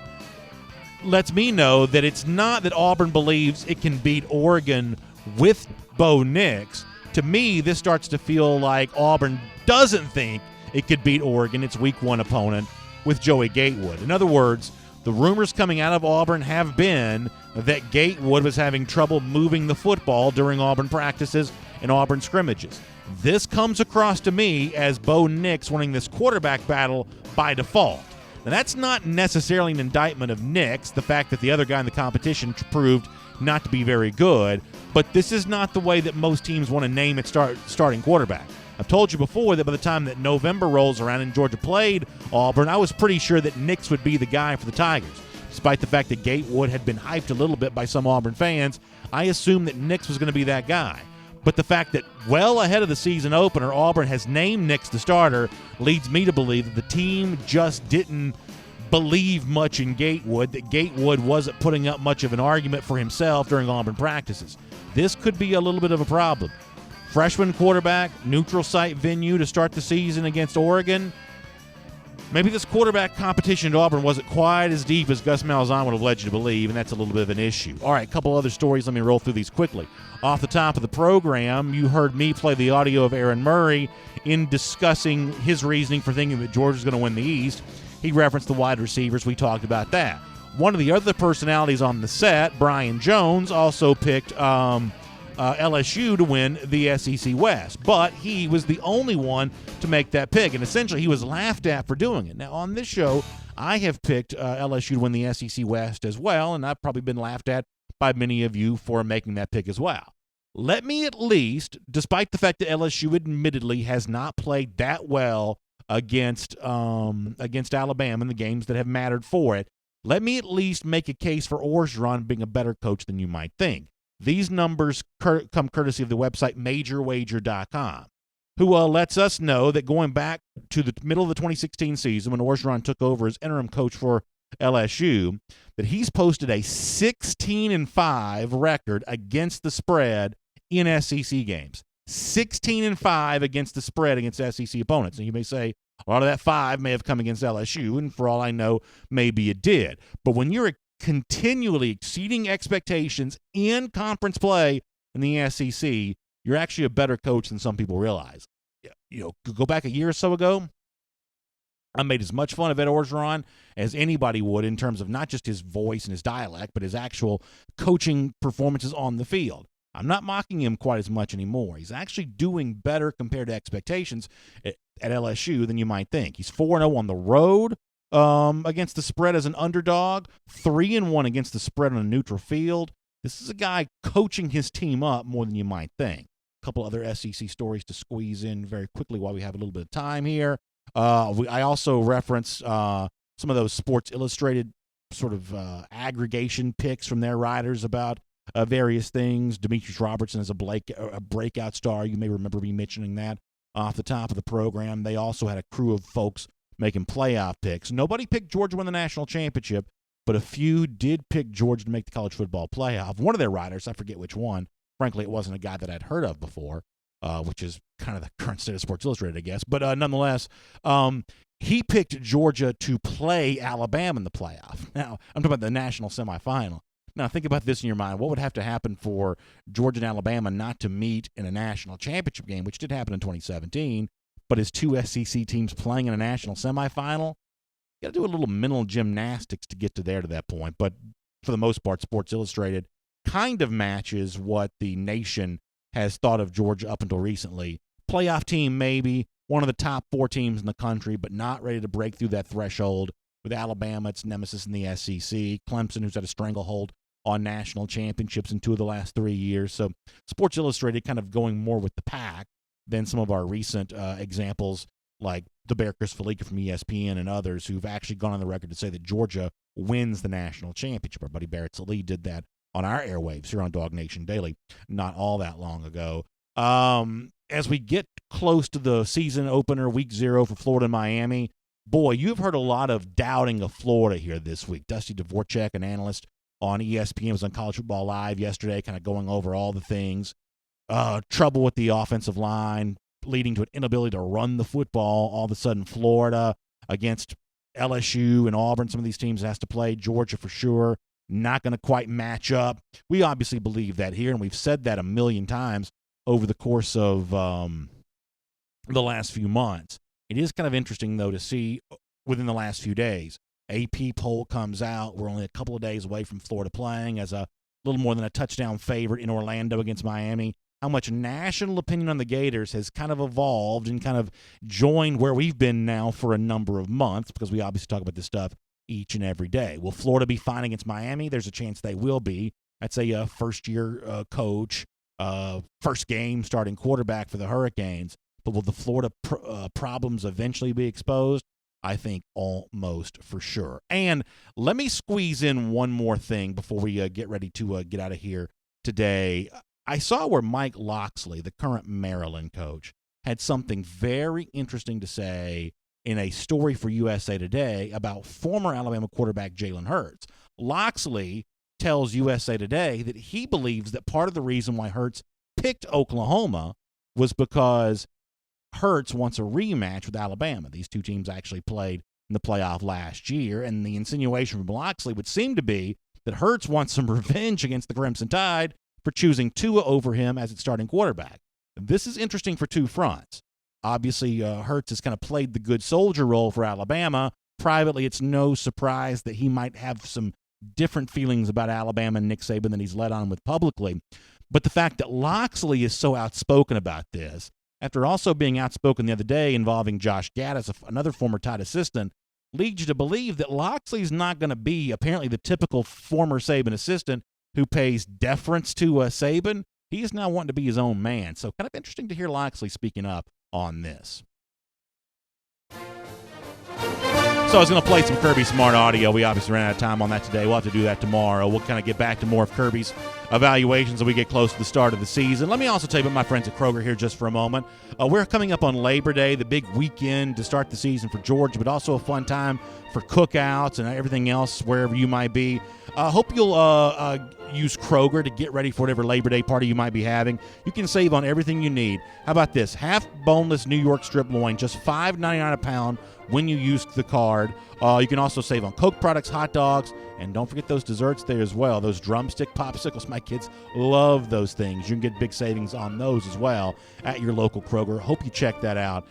lets me know that it's not that Auburn believes it can beat Oregon with Bo Nix. To me, this starts to feel like Auburn doesn't think it could beat Oregon, its week one opponent, with Joey Gatewood. In other words, the rumors coming out of Auburn have been that Gatewood was having trouble moving the football during Auburn practices and Auburn scrimmages. This comes across to me as Bo Nix winning this quarterback battle by default. Now, that's not necessarily an indictment of Nix, the fact that the other guy in the competition proved not to be very good, but this is not the way that most teams want to name its starting quarterback. I've told you before that by the time that November rolls around and Georgia played Auburn, I was pretty sure that Nix would be the guy for the Tigers. Despite the fact that Gatewood had been hyped a little bit by some Auburn fans, I assumed that Nix was going to be that guy. But the fact that well ahead of the season opener, Auburn has named Nix the starter leads me to believe that the team just didn't believe much in Gatewood, that Gatewood wasn't putting up much of an argument for himself during Auburn practices. This could be a little bit of a problem. Freshman quarterback, neutral site venue to start the season against Oregon. Maybe this quarterback competition at Auburn wasn't quite as deep as Gus Malzahn would have led you to believe, and that's a little bit of an issue. All right, a couple other stories. Let me roll through these quickly. Off the top of the program, you heard me play the audio of Aaron Murray in discussing his reasoning for thinking that Georgia's going to win the East. He referenced the wide receivers. We talked about that. One of the other personalities on the set, Brian Jones, also picked LSU to win the SEC West, but he was the only one to make that pick, and essentially he was laughed at for doing it. Now, on this show, I have picked LSU to win the SEC West as well, and I've probably been laughed at by many of you for making that pick as well. Let me at least, despite the fact that LSU admittedly has not played that well against Alabama in the games that have mattered for it, let me at least make a case for Horace Ron being a better coach than you might think. These numbers come courtesy of the website MajorWager.com, who lets us know that going back to the middle of the 2016 season when Horace Ron took over as interim coach for LSU, that he's posted a 16-5 record against the spread in SEC games. 16-5 against the spread against SEC opponents. And you may say, a lot of that 5 may have come against LSU, and for all I know, maybe it did. But when you're continually exceeding expectations in conference play in the SEC, you're actually a better coach than some people realize. You know, go back a year or so ago, I made as much fun of Horace Ron as anybody would in terms of not just his voice and his dialect, but his actual coaching performances on the field. I'm not mocking him quite as much anymore. He's actually doing better compared to expectations at LSU than you might think. He's 4-0 on the road against the spread as an underdog, 3-1 against the spread on a neutral field. This is a guy coaching his team up more than you might think. A couple other SEC stories to squeeze in very quickly while we have a little bit of time here. I also reference some of those Sports Illustrated sort of aggregation picks from their writers about various things. Demetrius Robertson is a breakout star. You may remember me mentioning that off the top of the program. They also had a crew of folks making playoff picks. Nobody picked Georgia to win the national championship, but a few did pick Georgia to make the college football playoff. One of their writers, I forget which one, frankly, it wasn't a guy that I'd heard of before, which is kind of the current state of Sports Illustrated, I guess. But nonetheless, he picked Georgia to play Alabama in the playoff. Now, I'm talking about the national semifinal. Now, think about this in your mind. What would have to happen for Georgia and Alabama not to meet in a national championship game, which did happen in 2017, but as two SEC teams playing in a national semifinal? You got to do a little mental gymnastics to get to that point. But for the most part, Sports Illustrated kind of matches what the nation has thought of Georgia up until recently. Playoff team, maybe. One of the top 4 teams in the country, but not ready to break through that threshold. With Alabama, its nemesis in the SEC. Clemson, who's had a stranglehold on national championships in 2 of the last 3 years. So Sports Illustrated kind of going more with the pack than some of our recent examples like the Bear Chris Felica from ESPN and others who've actually gone on the record to say that Georgia wins the national championship. Our buddy Barrett Sallee did that on our airwaves here on DawgNation Daily not all that long ago. As we get close to the season opener, week 0 for Florida and Miami, boy, you've heard a lot of doubting of Florida here this week. Dusty Dvorak, an analyst on ESPN, was on College Football Live yesterday, kind of going over all the things. Trouble with the offensive line, leading to an inability to run the football. All of a sudden, Florida against LSU and Auburn, some of these teams has to play. Georgia for sure, not going to quite match up. We obviously believe that here, and we've said that a million times over the course of the last few months. It is kind of interesting, though, to see within the last few days. AP poll comes out. We're only a couple of days away from Florida playing as a little more than a touchdown favorite in Orlando against Miami. How much national opinion on the Gators has kind of evolved and kind of joined where we've been now for a number of months, because we obviously talk about this stuff each and every day. Will Florida be fine against Miami? There's a chance they will be. That's a first-year coach, first game starting quarterback for the Hurricanes. But will the Florida problems eventually be exposed? I think almost for sure. And let me squeeze in one more thing before we get ready to get out of here today. I saw where Mike Locksley, the current Maryland coach, had something very interesting to say in a story for USA Today about former Alabama quarterback Jalen Hurts. Locksley tells USA Today that he believes that part of the reason why Hurts picked Oklahoma was because Hurts wants a rematch with Alabama. These two teams actually played in the playoff last year, and the insinuation from Locksley would seem to be that Hurts wants some revenge against the Crimson Tide for choosing Tua over him as its starting quarterback. This is interesting for 2 fronts. Obviously, Hurts has kind of played the good soldier role for Alabama. Privately, it's no surprise that he might have some different feelings about Alabama and Nick Saban than he's let on with publicly. But the fact that Locksley is so outspoken about this, after also being outspoken the other day involving Josh Gaddis, another former Tide assistant, leads you to believe that Locksley's not going to be apparently the typical former Saban assistant who pays deference to Saban. He is now wanting to be his own man. So kind of interesting to hear Locksley speaking up on this. So I was going to play some Kirby Smart audio. We obviously ran out of time on that today. We'll have to do that tomorrow. We'll kind of get back to more of Kirby's evaluations as we get close to the start of the season. Let me also tell you about my friends at Kroger here just for a moment. We're coming up on Labor Day, the big weekend to start the season for Georgia, but also a fun time for cookouts and everything else wherever you might be. Hope you'll use Kroger to get ready for whatever Labor Day party you might be having. You can save on everything you need. How about this? Half boneless New York strip loin, just $5.99 a pound, when you use the card. You can also save on Coke products, hot dogs, and don't forget those desserts there as well. Those drumstick popsicles, my kids love those things. You can get big savings on those as well at your local Kroger. Hope you check that out.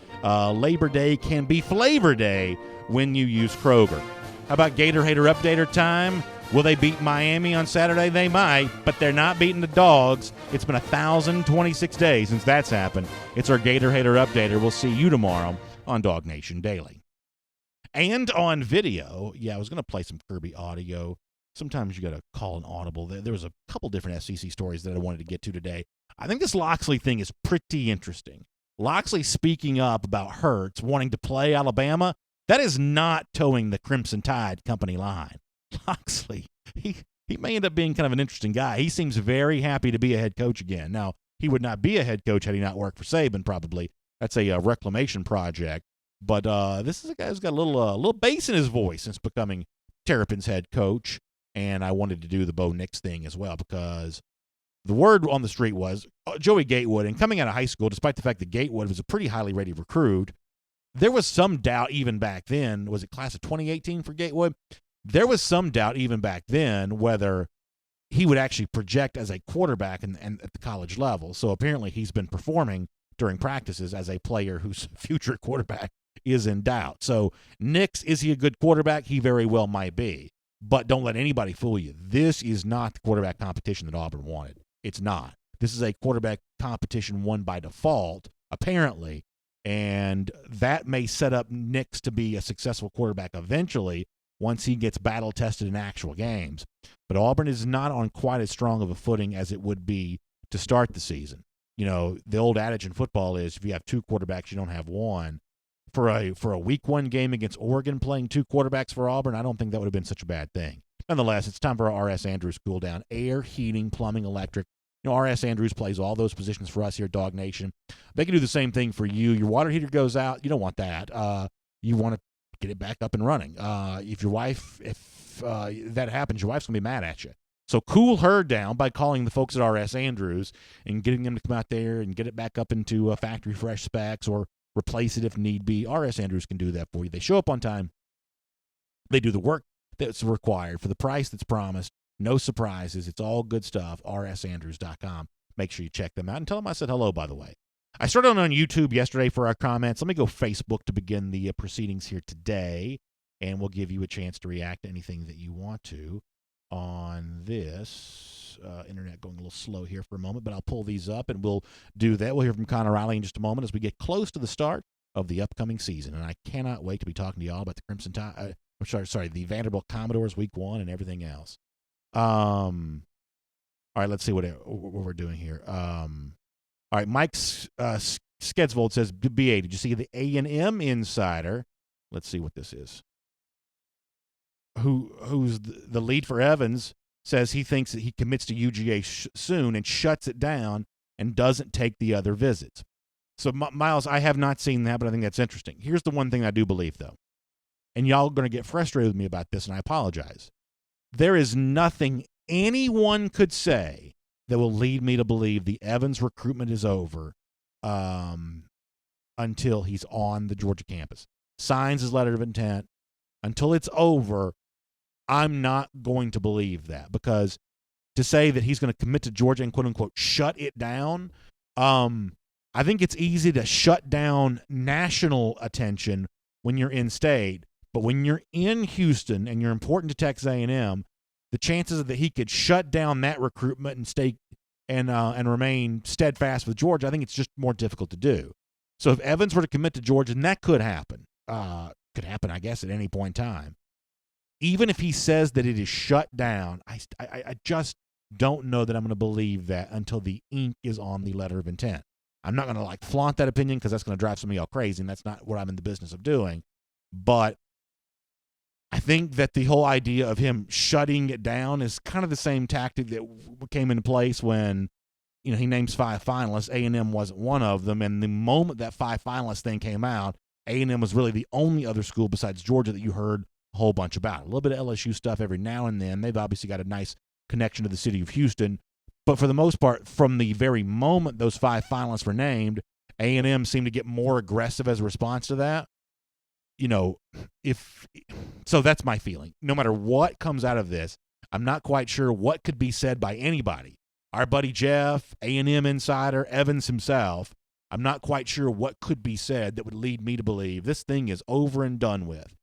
Labor Day can be Flavor Day when you use Kroger. How about Gator Hater Updater time? Will they beat Miami on Saturday? They might, but they're not beating the Dogs. It's been 1,026 days since that's happened. It's our Gator Hater Updater. We'll see you tomorrow on DawgNation Daily. And on video, I was going to play some Kirby audio. Sometimes you got to call an audible. There was a couple different SEC stories that I wanted to get to today. I think this Loxley thing is pretty interesting. Loxley speaking up about Hurts wanting to play Alabama. That is not towing the Crimson Tide company line. Loxley, he may end up being kind of an interesting guy. He seems very happy to be a head coach again. Now, he would not be a head coach had he not worked for Saban, probably. That's a reclamation project. But this is a guy who's got a little bass in his voice since becoming Terrapin's head coach. And I wanted to do the Bo Nix thing as well because the word on the street was Joey Gatewood. And coming out of high school, despite the fact that Gatewood was a pretty highly rated recruit, there was some doubt even back then. Was it class of 2018 for Gatewood? There was some doubt even back then whether he would actually project as a quarterback and at the college level. So apparently he's been performing during practices as a player whose future quarterback is in doubt. So Nix, is he a good quarterback? He very well might be. But don't let anybody fool you. This is not the quarterback competition that Auburn wanted. It's not. This is a quarterback competition won by default, apparently, and that may set up Nix to be a successful quarterback eventually once he gets battle-tested in actual games. But Auburn is not on quite as strong of a footing as it would be to start the season. You know, the old adage in football is if you have two quarterbacks, you don't have one. For a week one game against Oregon playing two quarterbacks for Auburn, I don't think that would have been such a bad thing. Nonetheless, it's time for our R.S. Andrews cool down. Air, heating, plumbing, electric. You know, R.S. Andrews plays all those positions for us here at DawgNation. They can do the same thing for you. Your water heater goes out, you don't want that. You want to get it back up and running. If that happens, your wife's going to be mad at you. So cool her down by calling the folks at R.S. Andrews and getting them to come out there and get it back up into factory fresh specs or replace it if need be. R.S. Andrews can do that for you. They show up on time. They do the work that's required for the price that's promised. No surprises. It's all good stuff. rsandrews.com. Make sure you check them out and tell them I said hello, by the way. I started on YouTube yesterday for our comments. Let me go Facebook to begin the proceedings here today, and we'll give you a chance to react to anything that you want to on this. Internet going a little slow here for a moment, but I'll pull these up, and we'll do that. We'll hear from Connor Riley in just a moment as we get close to the start of the upcoming season, and I cannot wait to be talking to y'all about the Crimson Tide. The Vanderbilt Commodores Week 1 and everything else. All right, let's see what we're doing here. All right, Mike Skedsvold says, BA, did you see the A&M Insider? Let's see what this is. Who's the lead for Evans says he thinks that he commits to UGA soon and shuts it down and doesn't take the other visits. So, Miles, I have not seen that, but I think that's interesting. Here's the one thing I do believe, though, and y'all are going to get frustrated with me about this, and I apologize. There is nothing anyone could say that will lead me to believe the Evans recruitment is over until he's on the Georgia campus. Signs his letter of intent. Until it's over, I'm not going to believe that, because to say that he's going to commit to Georgia and quote-unquote shut it down, I think it's easy to shut down national attention when you're in state, but when you're in Houston and you're important to Texas A&M, the chances that he could shut down that recruitment and stay and remain steadfast with Georgia, I think it's just more difficult to do. So if Evans were to commit to Georgia, and that could happen, I guess, at any point in time. Even if he says that it is shut down, I just don't know that I'm going to believe that until the ink is on the letter of intent. I'm not going to flaunt that opinion because that's going to drive some of y'all crazy, and that's not what I'm in the business of doing. But I think that the whole idea of him shutting it down is kind of the same tactic that came into place when, he names 5 finalists. A&M wasn't one of them, and the moment that 5 finalists thing came out, A&M was really the only other school besides Georgia that you heard a whole bunch about. A little bit of LSU stuff every now and then. They've obviously got a nice connection to the city of Houston. But for the most part, from the very moment those 5 finalists were named, A&M seemed to get more aggressive as a response to that. so that's my feeling. No matter what comes out of this, I'm not quite sure what could be said by anybody. Our buddy Jeff, A&M insider, Evans himself, I'm not quite sure what could be said that would lead me to believe this thing is over and done with.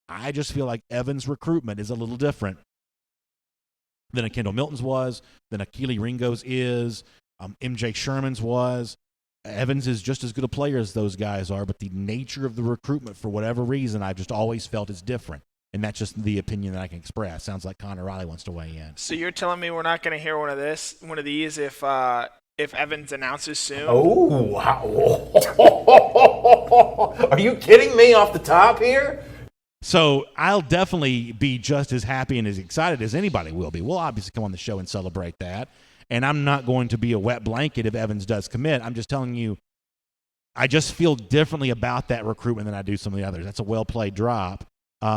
I just feel like Evans' recruitment is a little different than a Kendall Milton's was, than a Keely Ringo's is, MJ Sherman's was. Evans is just as good a player as those guys are, but the nature of the recruitment, for whatever reason, I've just always felt is different. And that's just the opinion that I can express. Sounds like Connor Riley wants to weigh in. So you're telling me we're not going to hear one of these if Evans announces soon? Oh, wow. Are you kidding me off the top here? So I'll definitely be just as happy and as excited as anybody will be. We'll obviously come on the show and celebrate that. And I'm not going to be a wet blanket if Evans does commit. I'm just telling you, I just feel differently about that recruitment than I do some of the others. That's a well-played drop. If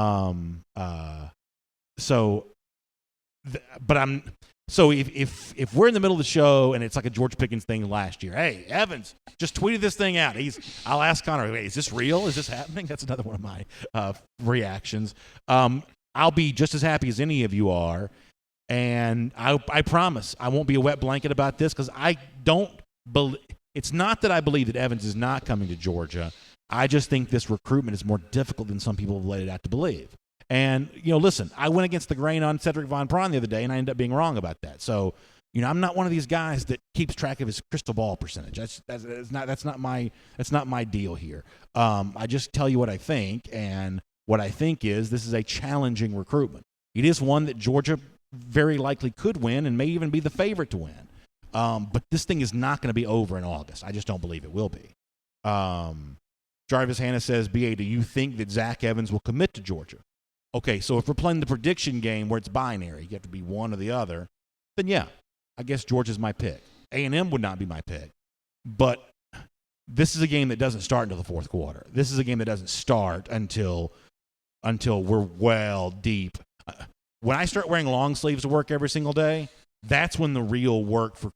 we're in the middle of the show and it's like a George Pickens thing last year, hey, Evans just tweeted this thing out. I'll ask Connor, hey, is this real? Is this happening? That's another one of my reactions. I'll be just as happy as any of you are, and I promise I won't be a wet blanket about this because I don't believe. It's not that I believe that Evans is not coming to Georgia. I just think this recruitment is more difficult than some people have laid it out to believe. And, listen, I went against the grain on Cedric Von Prawn the other day, and I ended up being wrong about that. So, I'm not one of these guys that keeps track of his crystal ball percentage. That's not my deal here. I just tell you what I think, and what I think is this is a challenging recruitment. It is one that Georgia very likely could win and may even be the favorite to win. But this thing is not going to be over in August. I just don't believe it will be. Jarvis Hanna says, BA, do you think that Zach Evans will commit to Georgia? Okay, so if we're playing the prediction game where it's binary, you have to be one or the other, then yeah, I guess Georgia's my pick. A&M would not be my pick. But this is a game that doesn't start until the fourth quarter. This is a game that doesn't start until we're well deep. When I start wearing long sleeves to work every single day, that's when the real work for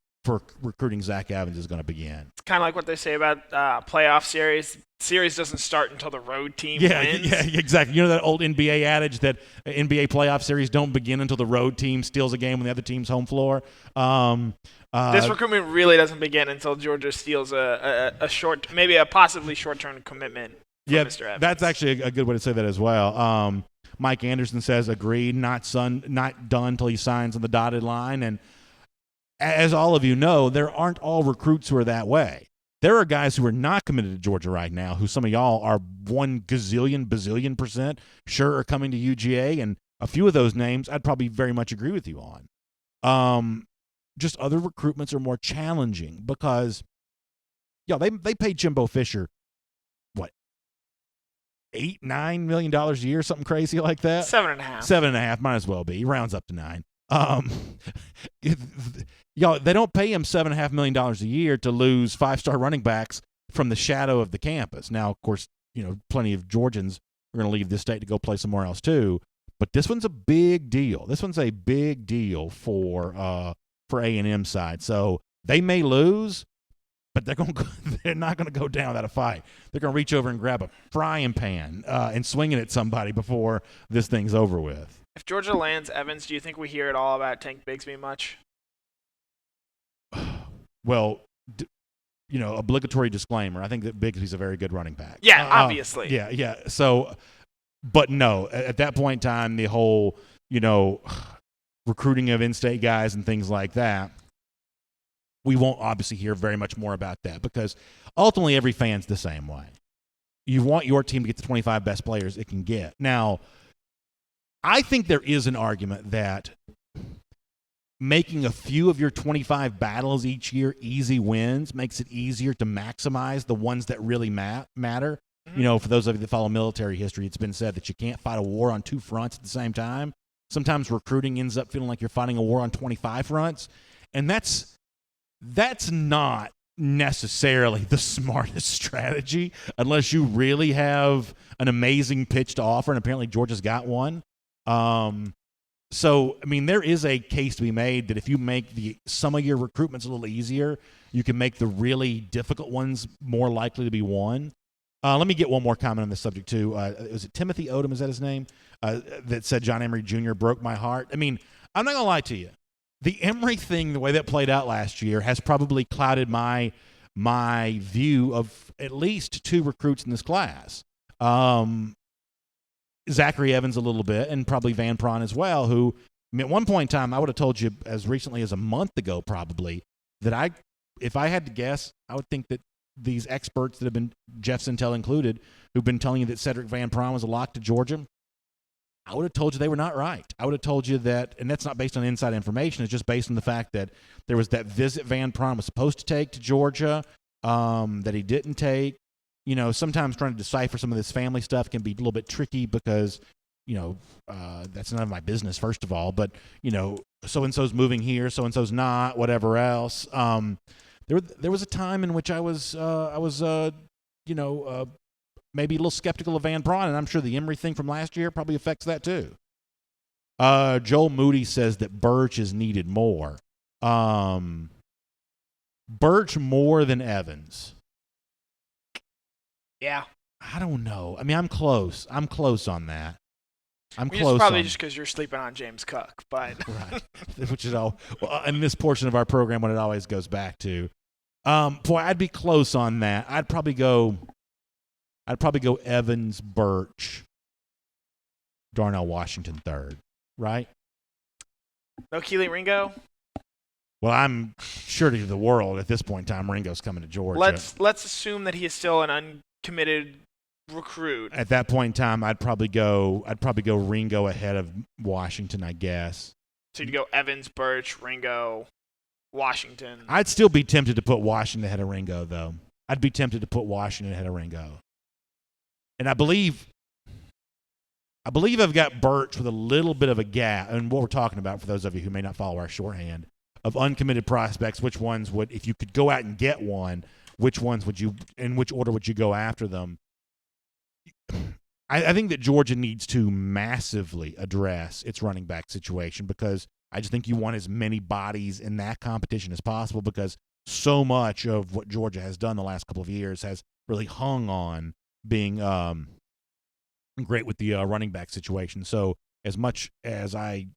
recruiting Zach Evans is going to begin. It's kind of like what they say about playoff series. Series doesn't start until the road team wins. Yeah, exactly. You know that old NBA adage that NBA playoff series don't begin until the road team steals a game on the other team's home floor? This recruitment really doesn't begin until Georgia steals a possibly short-term commitment from Mr. Evans. That's actually a good way to say that as well. Mike Anderson says, agreed, not done until he signs on the dotted line. And as all of you know, there aren't all recruits who are that way. There are guys who are not committed to Georgia right now who some of y'all are 1 bazillion% sure are coming to UGA, and a few of those names I'd probably very much agree with you on. Just other recruitments are more challenging because they paid Jimbo Fisher, what, $8-9 million a year, something crazy like that? 7.5. 7.5, might as well be. He rounds up to 9. They don't pay him $7.5 million a year to lose 5-star running backs from the shadow of the campus. Now, of course, plenty of Georgians are going to leave this state to go play somewhere else too. But this one's a big deal. This one's a big deal for A&M side. So they may lose, but they're not going to go down without a fight. They're going to reach over and grab a frying pan and swing it at somebody before this thing's over with. If Georgia lands Evans, do you think we hear at all about Tank Bigsby much? Well, obligatory disclaimer. I think that Bigsby's a very good running back. Yeah, obviously. Yeah. So, but no, at that point in time, the whole, recruiting of in-state guys and things like that, we won't obviously hear very much more about that because ultimately every fan's the same way. You want your team to get the 25 best players it can get. Now, I think there is an argument that making a few of your 25 battles each year easy wins makes it easier to maximize the ones that really matter. Mm-hmm. For those of you that follow military history, it's been said that you can't fight a war on 2 fronts at the same time. Sometimes recruiting ends up feeling like you're fighting a war on 25 fronts, and that's not necessarily the smartest strategy unless you really have an amazing pitch to offer, and apparently Georgia's got one. So, there is a case to be made that if you make some of your recruitments a little easier, you can make the really difficult ones more likely to be won. Let me get one more comment on this subject, too. Was it Timothy Odom, is that his name, that said John Emery Jr. broke my heart? I mean, I'm not going to lie to you. The Emery thing, the way that played out last year, has probably clouded my view of at least 2 recruits in this class. Zachary Evans a little bit, and probably Van Pran as well, who, I mean, at one point in time, I would have told you as recently as a month ago probably that if I had to guess, I would think that these experts that have been, Jeff Sintel included, who've been telling you that Cedric Van Pran was a lock to Georgia, I would have told you they were not right. I would have told you that, and that's not based on inside information, it's just based on the fact that there was that visit Van Pran was supposed to take to Georgia that he didn't take. You know, sometimes trying to decipher some of this family stuff can be a little bit tricky because, you know, that's none of my business, first of all. But, you know, so-and-so's moving here, so-and-so's not, whatever else. There was a time in which I was maybe a little skeptical of Van Pran, and I'm sure the Emery thing from last year probably affects that too. Joel Moody says that Birch is needed more. Birch more than Evans. Yeah. I don't know. I mean, I'm close. I'm close on that. It's probably just because you're sleeping on James Cook, but right. Which is all in this portion of our program when it always goes back to. Boy, I'd be close on that. I'd probably go Evans, Birch, Darnell Washington third, right? No Keely Ringo? Well, I'm sure to the world at this point in time, Ringo's coming to Georgia. Let's assume that he is still an uncommitted recruit. At that point in time, I'd probably go Ringo ahead of Washington, I guess. So you'd go Evans, Birch, Ringo, Washington. I'd still be tempted to put Washington ahead of Ringo, though. I'd be tempted to put Washington ahead of Ringo. And I believe I've got Birch with a little bit of a gap. And what we're talking about, for those of you who may not follow our shorthand, of uncommitted prospects, which ones would, if you could go out and get one, which ones would you, in which order would you go after them? I think that Georgia needs to massively address its running back situation, because I just think you want as many bodies in that competition as possible, because so much of what Georgia has done the last couple of years has really hung on being great with the running back situation. So as much as I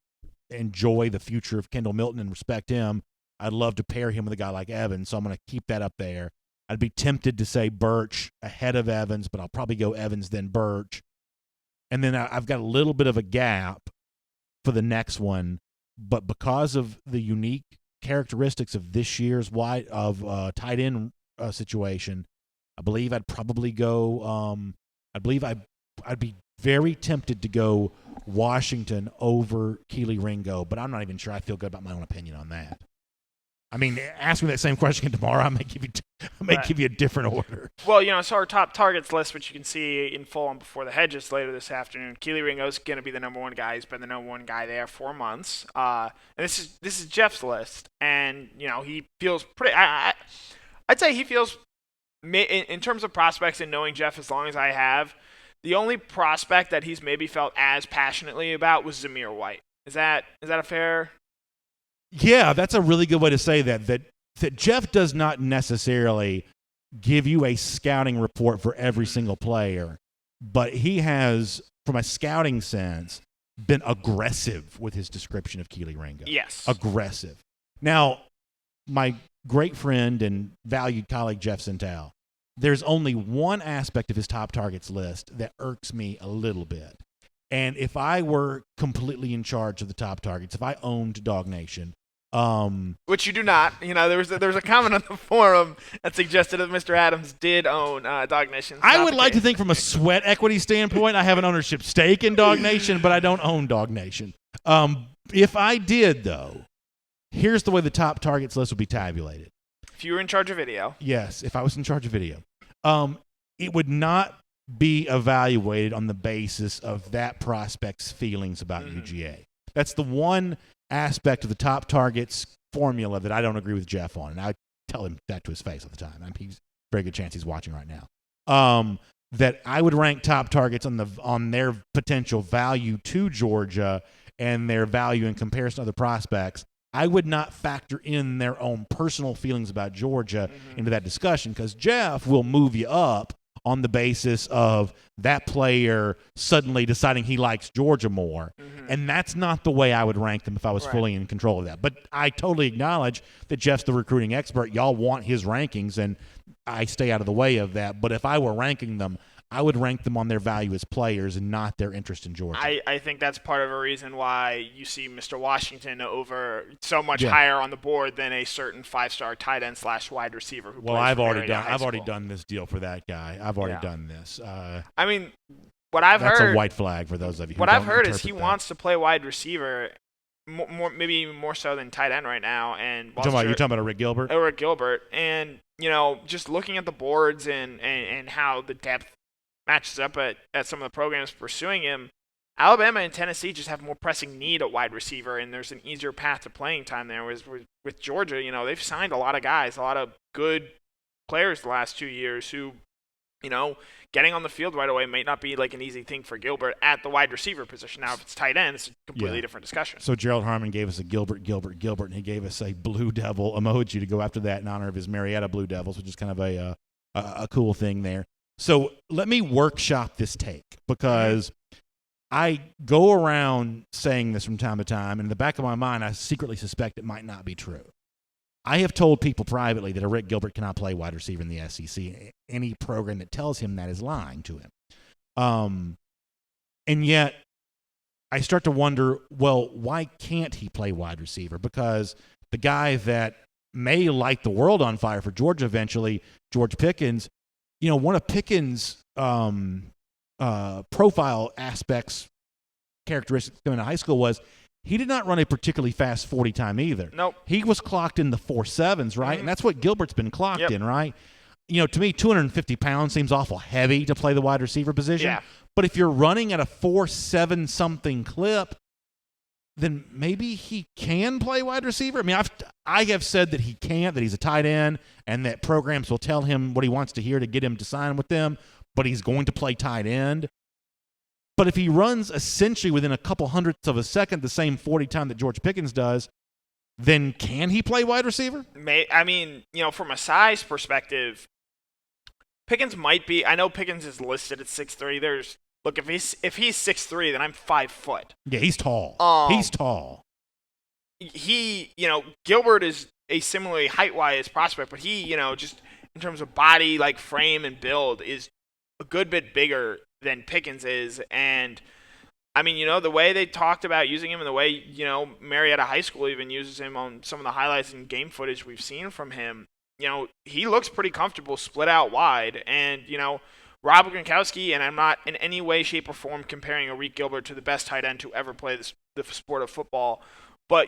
enjoy the future of Kendall Milton and respect him, I'd love to pair him with a guy like Evans, so I'm going to keep that up there. I'd be tempted to say Birch ahead of Evans, but I'll probably go Evans then Birch. And then I've got a little bit of a gap for the next one, but because of the unique characteristics of this year's tight end situation, I believe I'd probably go. I'd be very tempted to go Washington over Keely Ringo, but I'm not even sure I feel good about my own opinion on that. I mean, ask me that same question tomorrow. I may give you a different order. Well, so our top targets list, which you can see in full on Before the Hedges later this afternoon. Keely Ringo's going to be the number one guy. He's been the number one guy there 4 months. And this is Jeff's list, and he feels pretty. I'd say he feels, in terms of prospects and knowing Jeff as long as I have, the only prospect that he's maybe felt as passionately about was Zamir White. Is that a fair? Yeah, that's a really good way to say that. That Jeff does not necessarily give you a scouting report for every single player, but he has, from a scouting sense, been aggressive with his description of Keely Ringo. Yes. Aggressive. Now, my great friend and valued colleague Jeff Sintel, there's only one aspect of his top targets list that irks me a little bit. And if I were completely in charge of the top targets, if I owned DawgNation, which you do not. There was a comment on the forum that suggested that Mr. Adams did own DawgNation. I would like to think from a sweat equity standpoint, I have an ownership stake in DawgNation, but I don't own DawgNation. If I did, though, here's the way the top targets list would be tabulated. If you were in charge of video. Yes, if I was in charge of video. It would not be evaluated on the basis of that prospect's feelings about UGA. That's the one aspect of the top targets formula that I don't agree with Jeff on, and I tell him that to his face all the time. He's very good chance he's watching right now. That I would rank top targets on their potential value to Georgia and their value in comparison to other prospects. I would not factor in their own personal feelings about Georgia into that discussion, because Jeff will move you up on the basis of that player suddenly deciding he likes Georgia more. And that's not the way I would rank them if I was fully in control of that. But I totally acknowledge that Jeff's the recruiting expert. Y'all want his rankings, and I stay out of the way of that. But if I were ranking them, I would rank them on their value as players and not their interest in Georgia. I think that's part of a reason why you see Mr. Washington over so much higher on the board than a certain 5-star tight end / wide receiver who plays I've for already Marietta done. High I've already School. done this deal for that guy. I've already done this. I mean, what I've that's heard. a white flag for those of you. What who I've don't heard is interpret he that. wants to play wide receiver, maybe even more so than tight end right now. And You're talking about Rick Gilbert. Rick Gilbert, and just looking at the boards and how the depth matches up at some of the programs pursuing him. Alabama and Tennessee just have more pressing need at wide receiver, and there's an easier path to playing time there. With Georgia, they've signed a lot of guys, a lot of good players the last 2 years who, getting on the field right away might not be like an easy thing for Gilbert at the wide receiver position. Now, if it's tight end, it's a completely different discussion. So Gerald Harmon gave us a Gilbert, and he gave us a Blue Devil emoji to go after that in honor of his Marietta Blue Devils, which is kind of a cool thing there. So let me workshop this take, because I go around saying this from time to time, and in the back of my mind, I secretly suspect it might not be true. I have told people privately that a Rick Gilbert cannot play wide receiver in the SEC. Any program that tells him that is lying to him. And yet, I start to wonder, well, why can't he play wide receiver? Because the guy that may light the world on fire for Georgia eventually, George Pickens, one of Pickens' profile aspects, characteristics coming to high school was he did not run a particularly fast 40 time either. Nope. He was clocked in the 4.7s, right? And that's what Gilbert's been clocked in, right? To me, 250 pounds seems awful heavy to play the wide receiver position. Yeah. But if you're running at a 4.7 something clip, then maybe he can play wide receiver. I mean, I have said that he can't, that he's a tight end, and that programs will tell him what he wants to hear to get him to sign with them, but he's going to play tight end. But if he runs essentially within a couple hundredths of a second the same 40 time that George Pickens does, then can he play wide receiver? I mean, from a size perspective, Pickens might be. I know Pickens is listed at 6'3". Look, if he's 6'3", then I'm 5 foot. Yeah, he's tall. He's tall. Gilbert is a similarly height-wise prospect, but he, just in terms of body, like frame and build, is a good bit bigger than Pickens is. And I mean, the way they talked about using him and the way, Marietta High School even uses him on some of the highlights and game footage we've seen from him, he looks pretty comfortable split out wide. And, Rob Gronkowski, and I'm not in any way, shape, or form comparing Arik Gilbert to the best tight end to ever play the sport of football, but,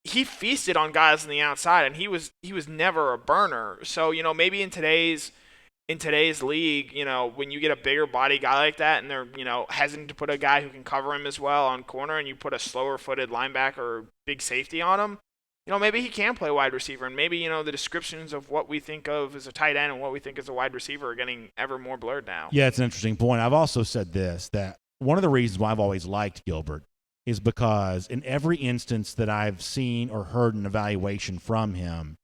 he feasted on guys on the outside, and he was never a burner. So, maybe in today's league, when you get a bigger body guy like that and they're, hesitant to put a guy who can cover him as well on corner, and you put a slower footed linebacker or big safety on him, maybe he can play wide receiver. And maybe, the descriptions of what we think of as a tight end and what we think as a wide receiver are getting ever more blurred now. Yeah, it's an interesting point. I've also said this, that one of the reasons why I've always liked Gilbert is because in every instance that I've seen or heard an evaluation from him,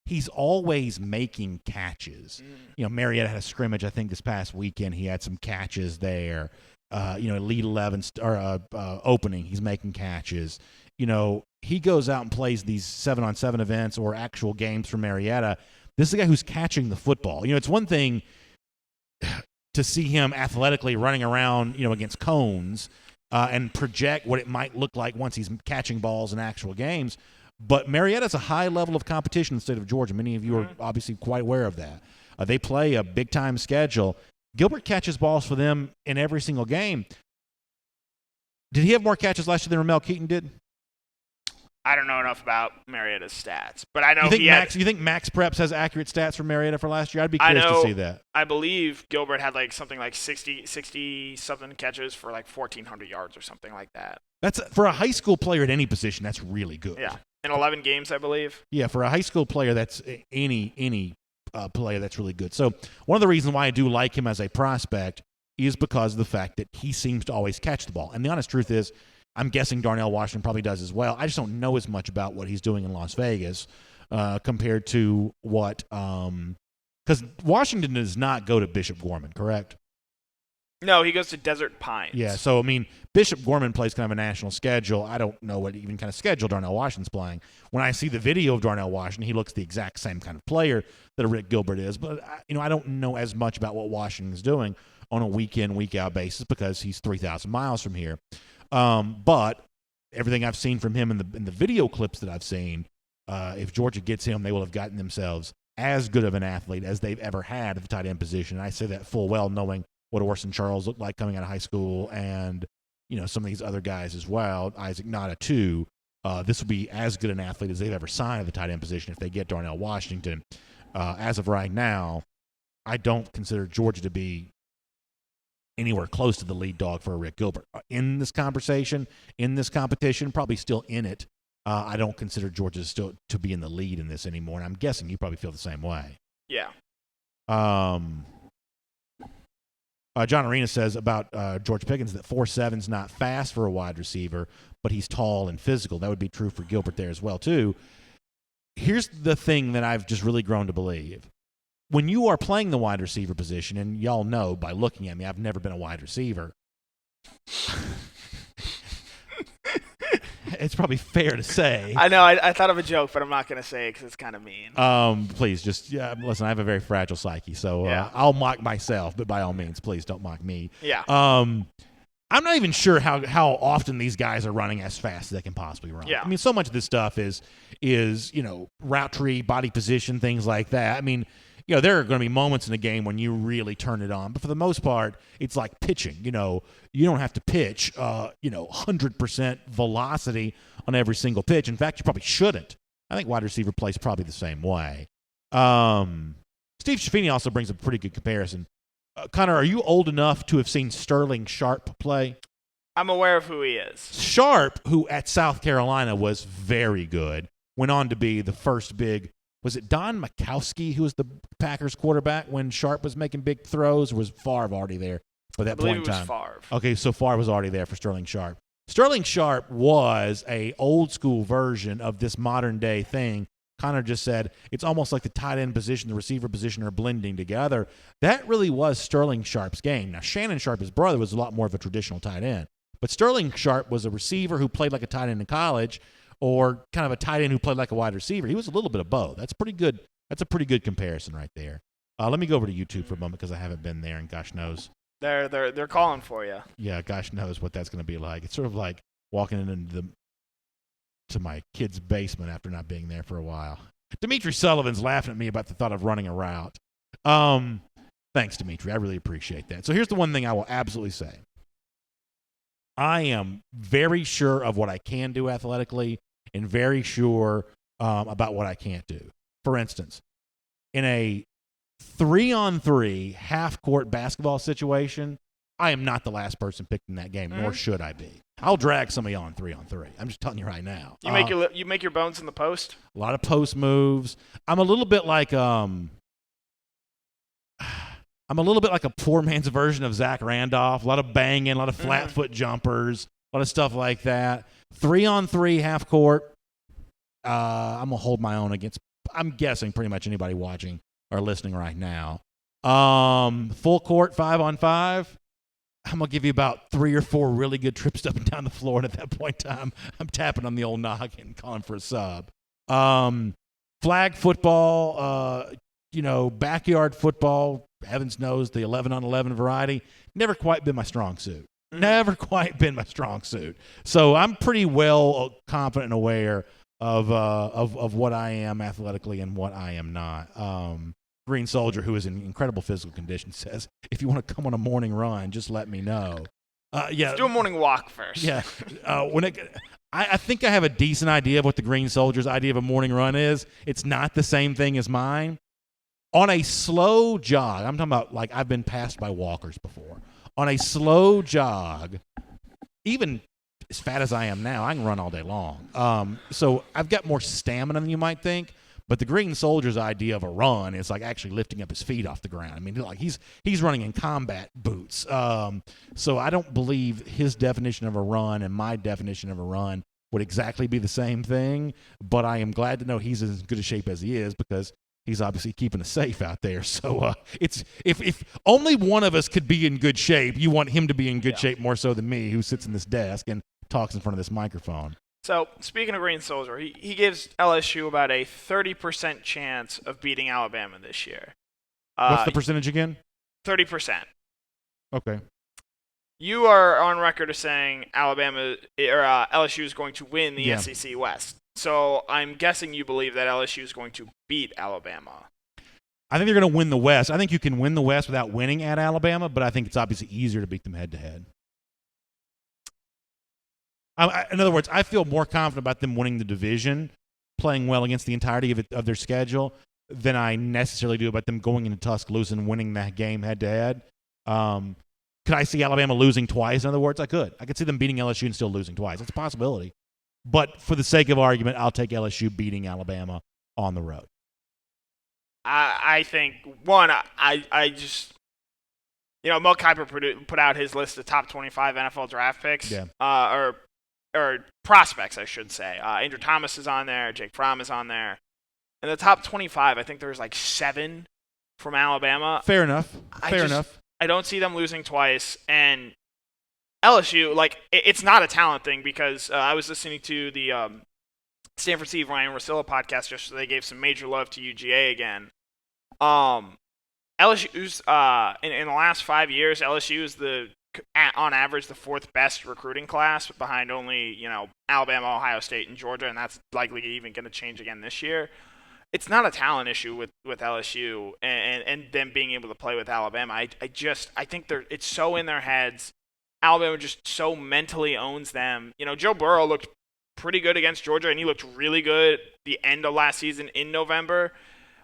he's always making catches. Marietta had a scrimmage, I think, this past weekend. He had some catches there. Elite 11 opening, he's making catches. He goes out and plays these 7-on-7 events or actual games for Marietta. This is a guy who's catching the football. It's one thing to see him athletically running around, against cones and project what it might look like once he's catching balls in actual games. But Marietta's a high level of competition in the state of Georgia. Many of you are obviously quite aware of that. They play a big-time schedule. Gilbert catches balls for them in every single game. Did he have more catches last year than Ramel Keaton did? I don't know enough about Marietta's stats, but I know you think Max Preps has accurate stats for Marietta for last year? I'd be curious to see that. I believe Gilbert had something like 60-something catches for 1,400 yards or something like that. That's for a high school player at any position. That's really good. Yeah, in 11 games, I believe. Yeah, for a high school player, that's any player that's really good. So one of the reasons why I do like him as a prospect is because of the fact that he seems to always catch the ball. And the honest truth is, I'm guessing Darnell Washington probably does as well. I just don't know as much about what he's doing in Las Vegas compared to what Because Washington does not go to Bishop Gorman, correct? No, he goes to Desert Pines. Yeah, so, I mean, Bishop Gorman plays kind of a national schedule. I don't know what even kind of schedule Darnell Washington's playing. When I see the video of Darnell Washington, he looks the exact same kind of player that a Rick Gilbert is. But, I don't know as much about what Washington's doing on a week-in, week-out basis because he's 3,000 miles from here. But everything I've seen from him in the video clips that I've seen, if Georgia gets him, they will have gotten themselves as good of an athlete as they've ever had at the tight end position. And I say that full well knowing what Orson Charles looked like coming out of high school and, some of these other guys as well, Isaac Nada too. This will be as good an athlete as they've ever signed at the tight end position if they get Darnell Washington. As of right now, I don't consider Georgia to be anywhere close to the lead dog for a Rick Gilbert. In this conversation, in this competition, probably still in it. I don't consider Georgia still to be in the lead in this anymore, and I'm guessing you probably feel the same way. Yeah. John Arena says about George Pickens that 4.7's not fast for a wide receiver, but he's tall and physical. That would be true for Gilbert there as well, too. Here's the thing that I've just really grown to believe. When you are playing the wide receiver position, and y'all know by looking at me, I've never been a wide receiver. It's probably fair to say. I know. I thought of a joke, but I'm not going to say it because it's kind of mean. Please, just listen, I have a very fragile psyche, so I'll mock myself, but by all means, please don't mock me. Yeah. I'm not even sure how often these guys are running as fast as they can possibly run. Yeah. I mean, so much of this stuff is route tree, body position, things like that. I mean, there are going to be moments in the game when you really turn it on. But for the most part, it's like pitching. You don't have to pitch, 100% velocity on every single pitch. In fact, you probably shouldn't. I think wide receiver plays probably the same way. Steve Schaffini also brings up a pretty good comparison. Connor, are you old enough to have seen Sterling Sharp play? I'm aware of who he is. Sharp, who at South Carolina was very good, went on to be the first big. Was it Don Majkowski who was the Packers quarterback when Sharp was making big throws, or was Favre already there by that point in time? I believe it was Favre. Okay, so Favre was already there for Sterling Sharp. Sterling Sharp was a old school version of this modern day thing. Connor just said it's almost like the tight end position, the receiver position are blending together. That really was Sterling Sharp's game. Now, Shannon Sharp, his brother, was a lot more of a traditional tight end. But Sterling Sharp was a receiver who played like a tight end in college, or kind of a tight end who played like a wide receiver. He was a little bit of both. That's pretty good. That's a pretty good comparison right there. Let me go over to YouTube for a moment because I haven't been there, and gosh knows. They're calling for you. Yeah, gosh knows what that's going to be like. It's sort of like walking into my kid's basement after not being there for a while. Demetrius Sullivan's laughing at me about the thought of running a route. Thanks, Demetri. I really appreciate that. So here's the one thing I will absolutely say. I am very sure of what I can do athletically and very sure about what I can't do. For instance, in a 3-on-3 half-court basketball situation, I am not the last person picked in that game, nor should I be. I'll drag somebody on 3-on-3. I'm just telling you right now. You make your bones in the post? A lot of post moves. I'm a little bit like a poor man's version of Zach Randolph. A lot of banging, a lot of flat foot jumpers, a lot of stuff like that. 3-on-3 half court. I'm gonna hold my own against, I'm guessing, pretty much anybody watching or listening right now. Full court 5-on-5. I'm going to give you about 3 or 4 really good trips up and down the floor, and at that point in time, I'm tapping on the old noggin, calling for a sub. Flag football, backyard football, heavens knows, the 11-on-11 variety, never quite been my strong suit. Never quite been my strong suit. So I'm pretty well confident and aware of what I am athletically and what I am not. Green Soldier, who is in incredible physical condition, says, if you want to come on a morning run, just let me know. Let's do a morning walk first. Yeah. I think I have a decent idea of what the Green Soldier's idea of a morning run is. It's not the same thing as mine. On a slow jog, I'm talking about like I've been passed by walkers before. On a slow jog, even as fat as I am now, I can run all day long. So I've got more stamina than you might think. But the Green Soldier's idea of a run is like actually lifting up his feet off the ground. I mean, like he's running in combat boots. So I don't believe his definition of a run and my definition of a run would exactly be the same thing. But I am glad to know he's in as good a shape as he is because He's obviously keeping us safe out there. So it's if only one of us could be in good shape, you want him to be in good shape more so than me, who sits in this desk and talks in front of this microphone. So, speaking of Green Soldier, he gives LSU about a 30% chance of beating Alabama this year. What's the percentage again? 30%. Okay. You are on record as saying LSU is going to win the SEC West. So I'm guessing you believe that LSU is going to beat Alabama. I think they're going to win the West. I think you can win the West without winning at Alabama, but I think it's obviously easier to beat them head-to-head. In other words, I feel more confident about them winning the division, playing well against the entirety of their schedule, than I necessarily do about them going into Tuscaloosa and winning that game head-to-head. Could I see Alabama losing twice? In other words, I could. I could see them beating LSU and still losing twice. It's a possibility. But for the sake of argument, I'll take LSU beating Alabama on the road. I think, one, I just, Mel Kiper put out his list of top 25 NFL draft picks, or prospects, I should say. Andrew Thomas is on there. Jake Fromm is on there. In the top 25, I think there's like 7 from Alabama. Fair enough. I don't see them losing twice. And LSU, it's not a talent thing because I was listening to the Stanford Steve Ryan Rosillo podcast yesterday. They gave some major love to UGA again. LSU's in the last 5 years, LSU is on average the 4th best recruiting class, behind only Alabama, Ohio State, and Georgia, and that's likely even going to change again this year. It's not a talent issue with LSU and them being able to play with Alabama. I think it's so in their heads. Alabama just so mentally owns them. Joe Burrow looked pretty good against Georgia, and he looked really good the end of last season in November.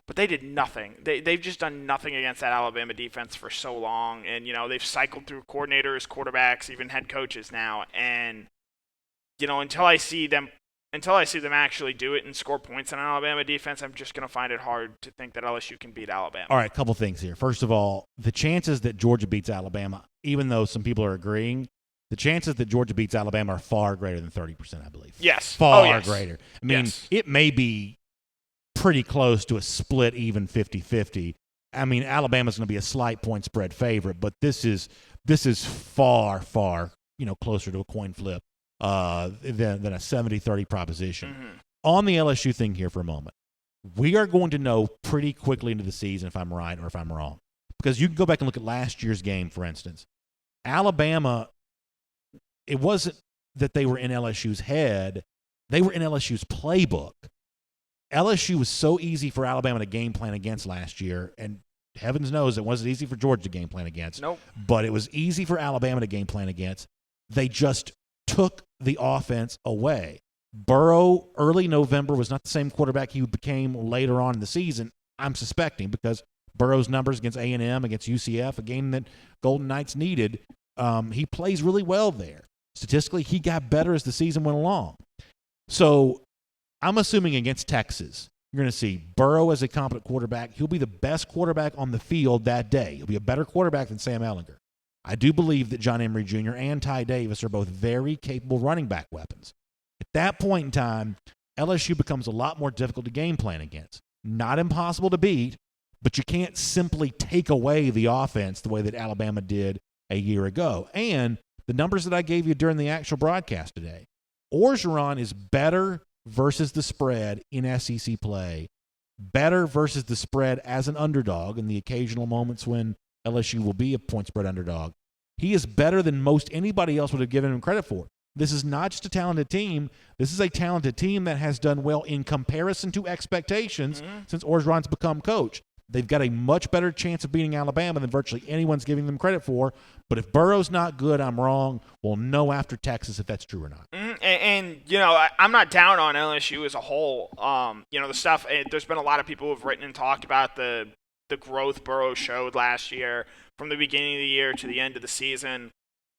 But they did nothing. They've just done nothing against that Alabama defense for so long. And, they've cycled through coordinators, quarterbacks, even head coaches now. And, until I see them actually do it and score points on Alabama defense, I'm just going to find it hard to think that LSU can beat Alabama. All right, a couple things here. First of all, the chances that Georgia beats Alabama, even though some people are agreeing, the chances that Georgia beats Alabama are far greater than 30%, I believe. Yes. Far greater. I mean, It may be pretty close to a split even 50-50. I mean, Alabama's going to be a slight point spread favorite, but this is far, far, closer to a coin flip than a 70-30 proposition. Mm-hmm. On the LSU thing here for a moment, we are going to know pretty quickly into the season if I'm right or if I'm wrong. Because you can go back and look at last year's game, for instance. Alabama, it wasn't that they were in LSU's head. They were in LSU's playbook. LSU was so easy for Alabama to game plan against last year, and heavens knows it wasn't easy for Georgia to game plan against. Nope. But it was easy for Alabama to game plan against. They just took the offense away. Burrow, early November, was not the same quarterback he became later on in the season, I'm suspecting, because Burrow's numbers against A&M, against UCF, a game that Golden Knights needed, he plays really well there. Statistically, he got better as the season went along. So I'm assuming against Texas, you're going to see Burrow as a competent quarterback. He'll be the best quarterback on the field that day. He'll be a better quarterback than Sam Ehlinger. I do believe that John Emery Jr. and Ty Davis are both very capable running back weapons. At that point in time, LSU becomes a lot more difficult to game plan against. Not impossible to beat, but you can't simply take away the offense the way that Alabama did a year ago. And the numbers that I gave you during the actual broadcast today, Orgeron is better versus the spread in SEC play, better versus the spread as an underdog in the occasional moments when LSU will be a point spread underdog. He is better than most anybody else would have given him credit for. This is not just a talented team. This is a talented team that has done well in comparison to expectations since Orgeron's become coach. They've got a much better chance of beating Alabama than virtually anyone's giving them credit for. But if Burrow's not good, I'm wrong. We'll know after Texas if that's true or not. And I'm not down on LSU as a whole. The stuff, there's been a lot of people who have written and talked about the growth Burrow showed last year from the beginning of the year to the end of the season.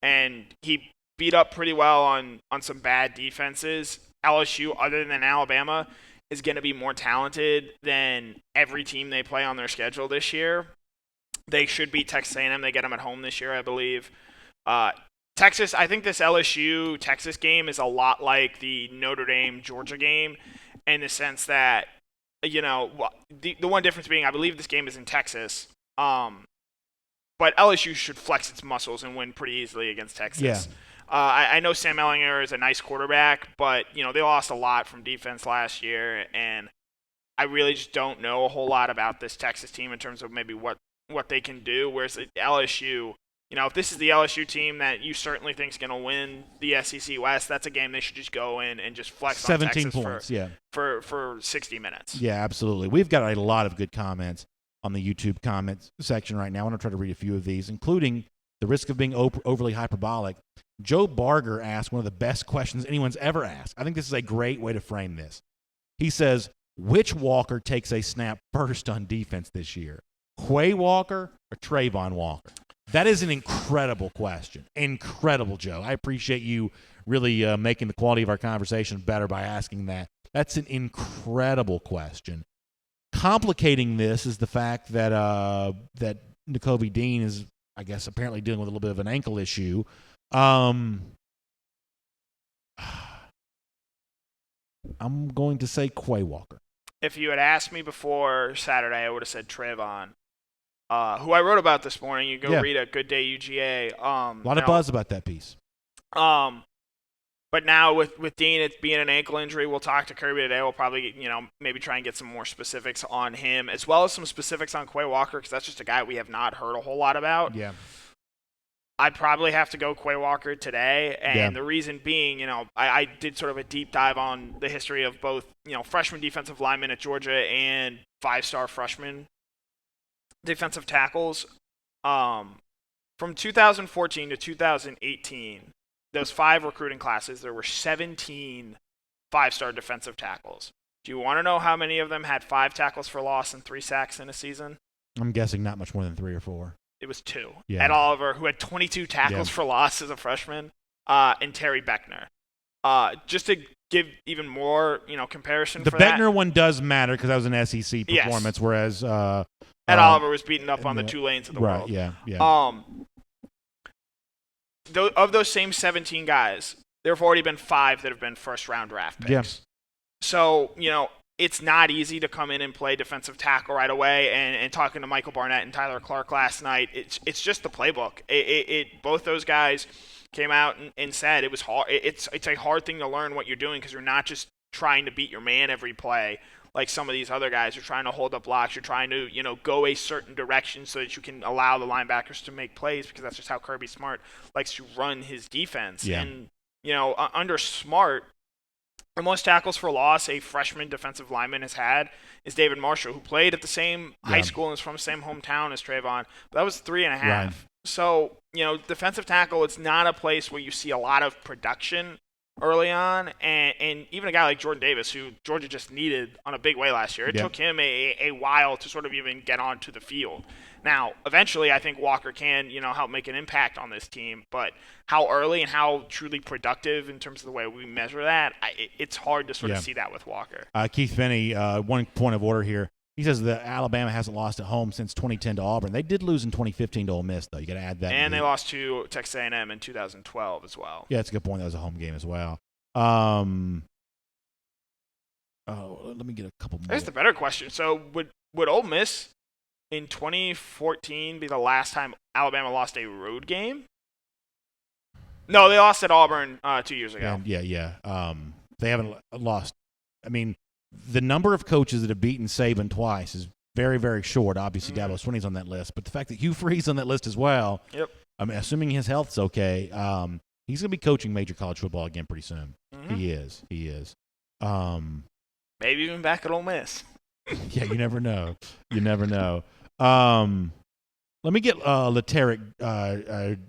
And he beat up pretty well on some bad defenses. LSU, other than Alabama, is going to be more talented than every team they play on their schedule this year. They should beat Texas A&M. They get them at home this year, I believe. Texas, I think this LSU-Texas game is a lot like the Notre Dame-Georgia game in the sense that The one difference being I believe this game is in Texas. But LSU should flex its muscles and win pretty easily against Texas. Yeah. I know Sam Ehlinger is a nice quarterback, but they lost a lot from defense last year, and I really just don't know a whole lot about this Texas team in terms of maybe what they can do. Whereas LSU, if this is the LSU team that you certainly think is going to win the SEC West, that's a game they should just go in and just flex 17 on Texas points, for 60 minutes. Yeah, absolutely. We've got a lot of good comments on the YouTube comments section right now. I want to try to read a few of these, including the risk of being overly hyperbolic. Joe Barger asked one of the best questions anyone's ever asked. I think this is a great way to frame this. He says, which Walker takes a snap first on defense this year? Quay Walker or Trayvon Walker? That is an incredible question. Incredible, Joe. I appreciate you really making the quality of our conversation better by asking that. That's an incredible question. Complicating this is the fact that Cobi Dean is, I guess, apparently dealing with a little bit of an ankle issue. I'm going to say Quay Walker. If you had asked me before Saturday, I would have said Trayvon, who I wrote about this morning. You go read a Good Day UGA. A lot of buzz about that piece. But now with Dean, it being an ankle injury, we'll talk to Kirby today. We'll probably, maybe try and get some more specifics on him, as well as some specifics on Quay Walker, because that's just a guy we have not heard a whole lot about. Yeah. I'd probably have to go Quay Walker today, and the reason being, I did sort of a deep dive on the history of both, freshman defensive linemen at Georgia and 5-star freshman defensive tackles. From 2014 to 2018, those 5 recruiting classes, there were 17 5-star defensive tackles. Do you want to know how many of them had 5 tackles for loss and 3 sacks in a season? I'm guessing not much more than 3 or 4. It was 2. Yeah. Ed Oliver, who had 22 tackles for loss as a freshman, and Terry Beckner. Just to give even more, comparison the for that. The Beckner one does matter because that was an SEC performance, whereas Ed Oliver was beaten up on the Tulanes of the world. Right, yeah. Of those same 17 guys, there have already been 5 that have been first-round draft picks. Yeah. So, it's not easy to come in and play defensive tackle right away. And talking to Michael Barnett and Tyler Clark last night, it's just the playbook. Both those guys came out and said it was hard. It's a hard thing to learn what you're doing because you're not just trying to beat your man every play like some of these other guys. You're trying to hold up blocks. You're trying to go a certain direction so that you can allow the linebackers to make plays, because that's just how Kirby Smart likes to run his defense. Yeah. And under Smart, the most tackles for loss a freshman defensive lineman has had is David Marshall, who played at the same high school and is from the same hometown as Trayvon. But that was 3.5. Right. So, defensive tackle, it's not a place where you see a lot of production early on. And even a guy like Jordan Davis, who Georgia just needed on a big way last year, it took him a while to sort of even get onto the field. Now, eventually, I think Walker can, help make an impact on this team. But how early and how truly productive in terms of the way we measure that, it's hard to sort of see that with Walker. Keith Finney, one point of order here. He says that Alabama hasn't lost at home since 2010 to Auburn. They did lose in 2015 to Ole Miss, though. You got to add that. And they lost to Texas A&M in 2012 as well. Yeah, that's a good point. That was a home game as well. Let me get a couple more. Here's the better question. So would Ole Miss in 2014 be the last time Alabama lost a road game? No, they lost at Auburn 2 years ago. Yeah. They haven't lost. I mean, the number of coaches that have beaten Saban twice is very, very short. Obviously, Dabo Swinney's on that list. But the fact that Hugh Freeze on that list as well, I mean, assuming his health's okay, he's going to be coaching major college football again pretty soon. Mm-hmm. He is. Maybe even back at Ole Miss. Yeah, you never know. Let me get Lateric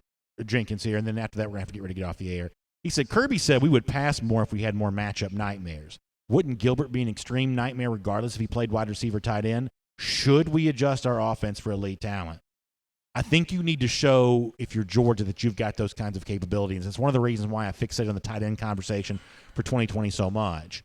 Jenkins here, and then after that we're going to have to get ready to get off the air. He said, Kirby said we would pass more if we had more matchup nightmares. Wouldn't Gilbert be an extreme nightmare regardless if he played wide receiver, tight end? Should we adjust our offense for elite talent? I think you need to show, if you're Georgia, that you've got those kinds of capabilities. That's one of the reasons why I fixated on the tight end conversation for 2020 so much.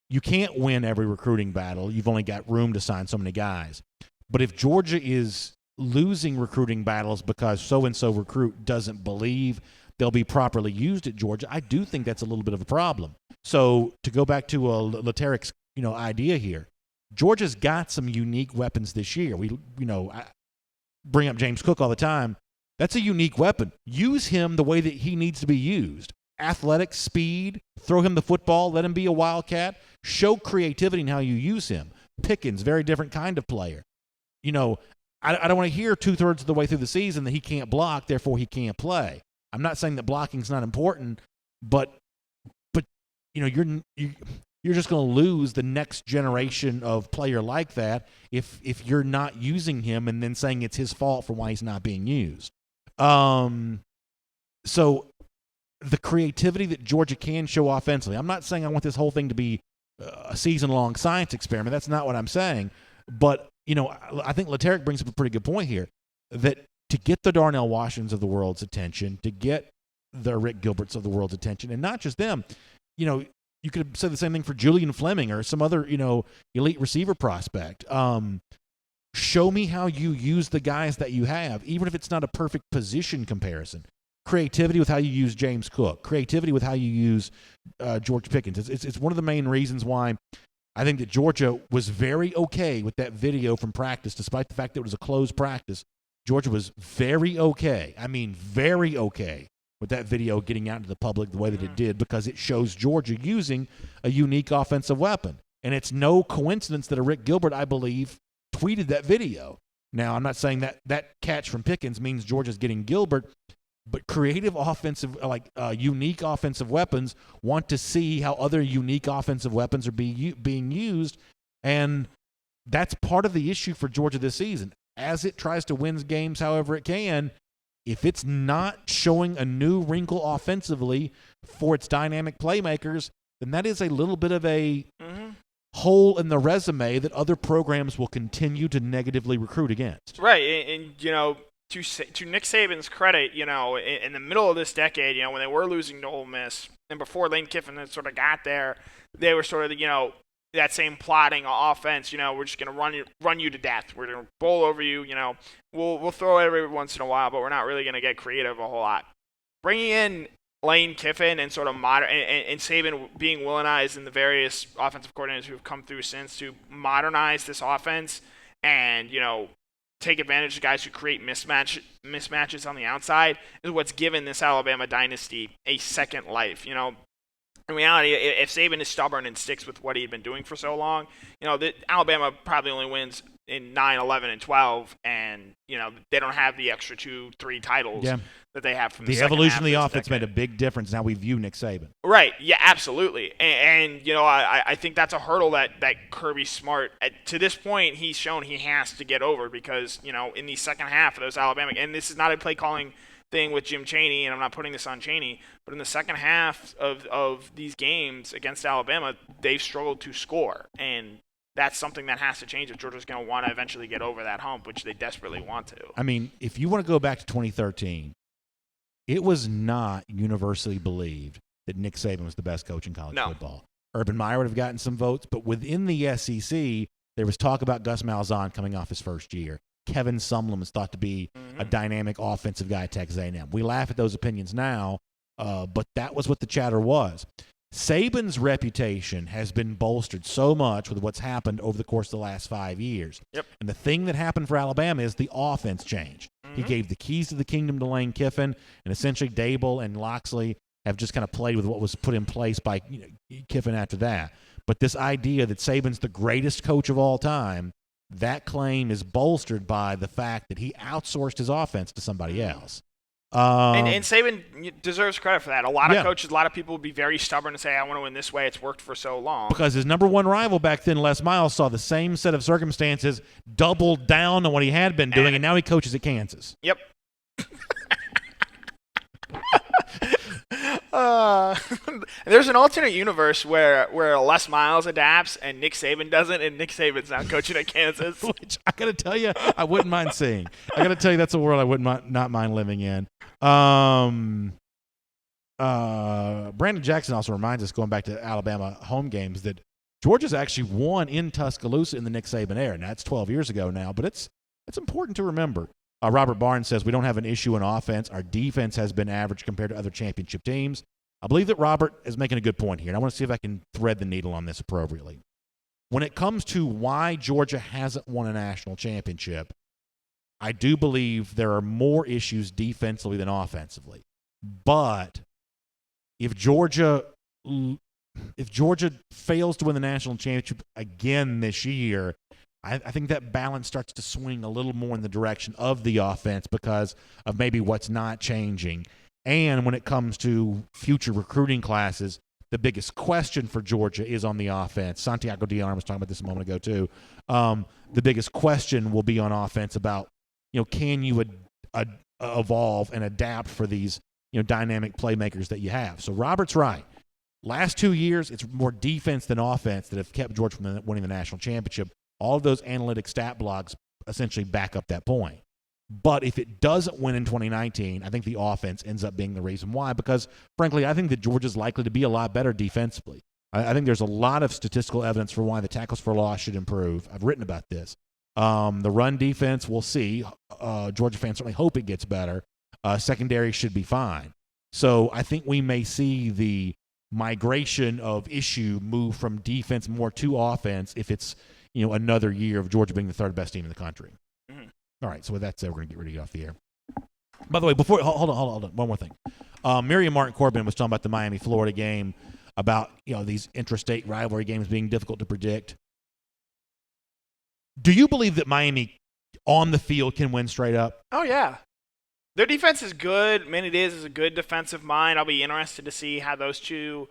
You can't win every recruiting battle. You've only got room to sign so many guys. But if Georgia is losing recruiting battles because so-and-so recruit doesn't believe they'll be properly used at Georgia, I do think that's a little bit of a problem. So to go back to Lateric's idea here, Georgia's got some unique weapons this year. I bring up James Cook all the time. That's a unique weapon. Use him the way that he needs to be used. Athletic, speed, throw him the football, let him be a wildcat. Show creativity in how you use him. Pickens, very different kind of player. I don't want to hear 2/3 of the way through the season that he can't block, therefore he can't play. I'm not saying that blocking's not important, but you're just going to lose the next generation of player like that if you're not using him and then saying it's his fault for why he's not being used. So the creativity that Georgia can show offensively, I'm not saying I want this whole thing to be a season-long science experiment. That's not what I'm saying. But, I think Laterick brings up a pretty good point here, that to get the Darnell Washingtons of the world's attention, to get the Rick Gilberts of the world's attention, and not just them, you could have said the same thing for Julian Fleming or some other, elite receiver prospect. Show me how you use the guys that you have, even if it's not a perfect position comparison. Creativity with how you use James Cook. Creativity with how you use George Pickens. It's one of the main reasons why I think that Georgia was very okay with that video from practice, despite the fact that it was a closed practice. Georgia was very okay. I mean, very okay with that video getting out into the public the way that it did, because it shows Georgia using a unique offensive weapon. And it's no coincidence that a Rick Gilbert, I believe, tweeted that video. Now, I'm not saying that catch from Pickens means Georgia's getting Gilbert, but creative offensive, unique offensive weapons want to see how other unique offensive weapons are being used, and that's part of the issue for Georgia this season. As it tries to win games however it can, if it's not showing a new wrinkle offensively for its dynamic playmakers, then that is a little bit of a hole in the resume that other programs will continue to negatively recruit against. Right, and to Nick Saban's credit, in the middle of this decade, when they were losing to Ole Miss, and before Lane Kiffin had sort of got there, they were sort of, that same plotting offense. We're just going to run you to death. We're going to bowl over you. We'll throw it every once in a while, but we're not really going to get creative a whole lot. Bringing in Lane Kiffin and sort of and Saban being Willenized and the various offensive coordinators who have come through since to modernize this offense and take advantage of guys who create mismatches on the outside is what's given this Alabama dynasty a second life. In reality, if Saban is stubborn and sticks with what he had been doing for so long, Alabama probably only wins in 9, 11, and 12, and they don't have the extra 2-3 titles that they have from the evolution of the offense made a big difference in how we view Nick Saban. Right? Yeah, absolutely. And I think that's a hurdle that Kirby Smart, to this point, he's shown he has to get over, because in the second half of those Alabama, and this is not a play calling thing with Jim Chaney, and I'm not putting this on Chaney, but in the second half of these games against Alabama, they've struggled to score, and that's something that has to change if Georgia's going to want to eventually get over that hump, which they desperately want to. I mean, if you want to go back to 2013, it was not universally believed that Nick Saban was the best coach in college football. Urban Meyer would have gotten some votes, but within the SEC, there was talk about Gus Malzahn coming off his first year. Kevin Sumlin was thought to be a dynamic offensive guy at Texas A&M. We laugh at those opinions now, but that was what the chatter was. Saban's reputation has been bolstered so much with what's happened over the course of the last 5 years. Yep. And the thing that happened for Alabama is the offense changed. He gave the keys to the kingdom to Lane Kiffin, and essentially Dable and Loxley have just kind of played with what was put in place by Kiffin after that. But this idea that Saban's the greatest coach of all time, that claim is bolstered by the fact that he outsourced his offense to somebody else. And Saban deserves credit for that. A lot of coaches, a lot of people would be very stubborn and say, I want to win this way. It's worked for so long. Because his number one rival back then, Les Miles, saw the same set of circumstances, doubled down on what he had been doing, and now he coaches at Kansas. Yep. There's an alternate universe where Les Miles adapts and Nick Saban doesn't, and Nick Saban's now coaching at Kansas. Which I got to tell you, I wouldn't mind seeing. I got to tell you, that's a world I would not mind living in. Brandon Jackson also reminds us, going back to Alabama home games, that Georgia's actually won in Tuscaloosa in the Nick Saban era. Now, that's 12 years ago now, but it's important to remember. Robert Barnes says, we don't have an issue in offense. Our defense has been average compared to other championship teams. I believe that Robert is making a good point here, and I want to see if I can thread the needle on this appropriately. when it comes to why Georgia hasn't won a national championship, I do believe there are more issues defensively than offensively. But if Georgia fails to win the national championship again this year, I think that balance starts to swing a little more in the direction of the offense because of maybe what's not changing. And when it comes to future recruiting classes, the biggest question for Georgia is on the offense. Santiago Dion was talking about this a moment ago too. The biggest question will be on offense about, can you evolve and adapt for these, dynamic playmakers that you have. So Robert's right. Last 2 years, it's more defense than offense that have kept Georgia from winning the national championship. All of those analytic stat blogs essentially back up that point. But if it doesn't win in 2019, I think the offense ends up being the reason why because, frankly, I think that Georgia's likely to be a lot better defensively. I think there's a lot of statistical evidence for why the tackles for loss should improve. I've written about this. The run defense, we'll see. Georgia fans certainly hope it gets better. Secondary should be fine. So I think we may see the migration of issue move from defense more to offense if it's another year of Georgia being the third best team in the country. Mm-hmm. All right, so with that said, we're going to get ready to get off the air. By the way, hold on, one more thing. Miriam Martin Corbin was talking about the Miami-Florida game, about these intrastate rivalry games being difficult to predict. Do you believe that Miami on the field can win straight up? Oh, yeah. Their defense is good. Manny Diaz is a good defensive mind. I'll be interested to see how those two,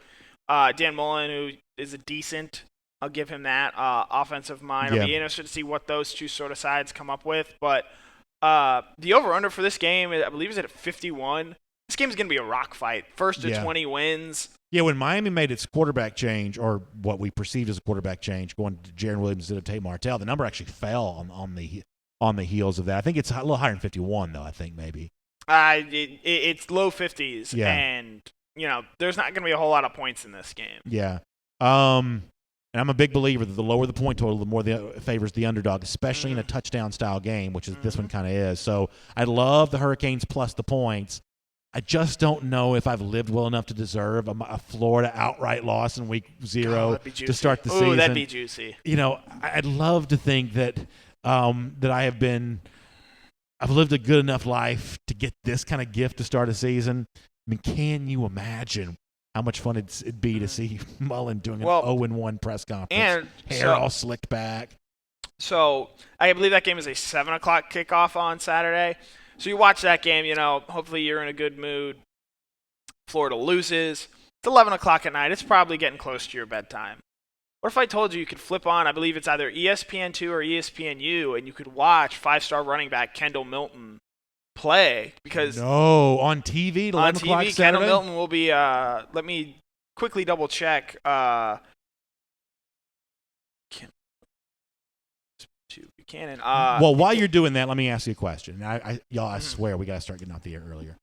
Dan Mullen, who is a decent, I'll give him that, offensive mind. I'll be interested to see what those two sort of sides come up with. But the over-under for this game, I believe, is at 51. This game is going to be a rock fight. First to 20 wins. Yeah, when Miami made its quarterback change, or what we perceived as a quarterback change, going to Jaron Williams instead of Tate Martell, the number actually fell on the heels of that. I think it's a little higher than 51, though, I think maybe. It's low 50s, and, there's not going to be a whole lot of points in this game. Yeah. And I'm a big believer that the lower the point total, the more it favors the underdog, especially in a touchdown-style game, which is this one kind of is. So I love the Hurricanes plus the points. I just don't know if I've lived well enough to deserve a Florida outright loss in week 0 to start the season. Oh, that'd be juicy. I'd love to think that I've lived a good enough life to get this kind of gift to start a season. I mean, can you imagine how much fun it'd be to see Mullen doing an 0-1 press conference, and hair all slicked back? So I believe that game is a 7 o'clock kickoff on Saturday. So you watch that game, hopefully you're in a good mood. Florida loses. It's 11 o'clock at night. It's probably getting close to your bedtime. What if I told you could flip on, I believe it's either ESPN2 or ESPNU, and you could watch 5-star running back Kendall Milton play? Because on TV at 11 o'clock Saturday? Kendall Milton will be, let me quickly double check. Buchanan. Well, while you're doing that, let me ask you a question. I swear we got to start getting off the air earlier.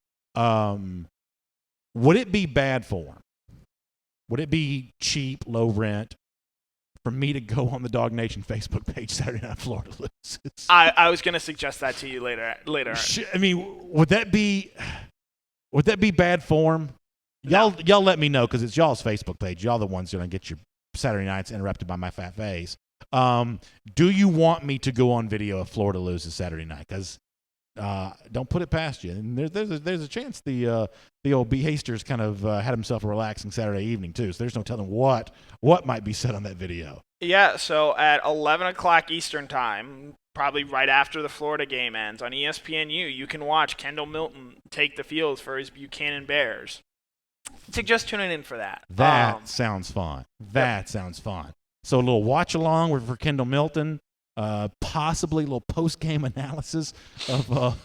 Would it be bad form? Would it be cheap, low rent for me to go on the DawgNation Facebook page Saturday night Florida loses? I was going to suggest that to you later. I mean, would that be bad form? Y'all let me know because it's y'all's Facebook page. Y'all the ones going to get your Saturday nights interrupted by my fat face. Do you want me to go on video if Florida loses Saturday night? Because don't put it past you. And there's a chance the old B. Hasters kind of had himself a relaxing Saturday evening too. So there's no telling what might be said on that video. Yeah. So at 11 o'clock Eastern time, probably right after the Florida game ends on ESPNU, you can watch Kendall Milton take the field for his Buchanan Bears. Suggest tuning in for that. That sounds fun. Sounds fun. So a little watch along for Kendall Milton, possibly a little post-game analysis of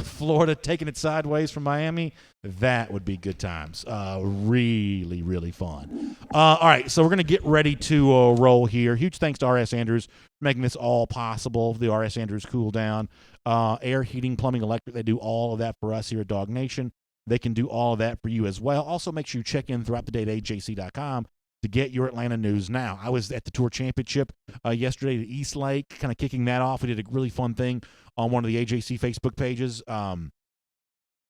Florida taking it sideways from Miami. That would be good times. Really, really fun. All right, so we're going to get ready to roll here. Huge thanks to R.S. Andrews for making this all possible, the R.S. Andrews Cool Down. Air, heating, plumbing, electric, they do all of that for us here at DawgNation. They can do all of that for you as well. Also, make sure you check in throughout the day at AJC.com. to get your Atlanta news now. I was at the Tour Championship yesterday at East Lake, kind of kicking that off. We did a really fun thing on one of the AJC Facebook pages.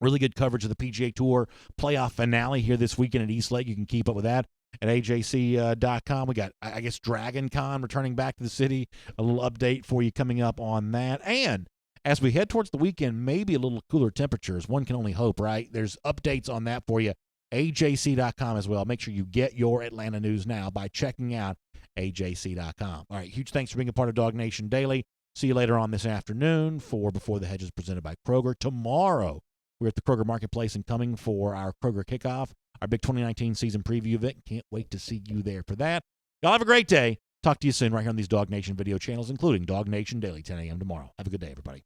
Really good coverage of the PGA Tour playoff finale here this weekend at East Lake. You can keep up with that at AJC.com. We got, I guess, Dragon Con returning back to the city. A little update for you coming up on that. And as we head towards the weekend, maybe a little cooler temperatures. One can only hope, right? There's updates on that for you. AJC.com as well. Make sure you get your Atlanta news now by checking out AJC.com. All right, huge thanks for being a part of DawgNation Daily. See you later on this afternoon for Before the Hedges presented by Kroger. Tomorrow, we're at the Kroger Marketplace and coming for our Kroger Kickoff, our big 2019 season preview event. Can't wait to see you there for that. Y'all have a great day. Talk to you soon right here on these DawgNation video channels, including DawgNation Daily, 10 a.m. tomorrow. Have a good day, everybody.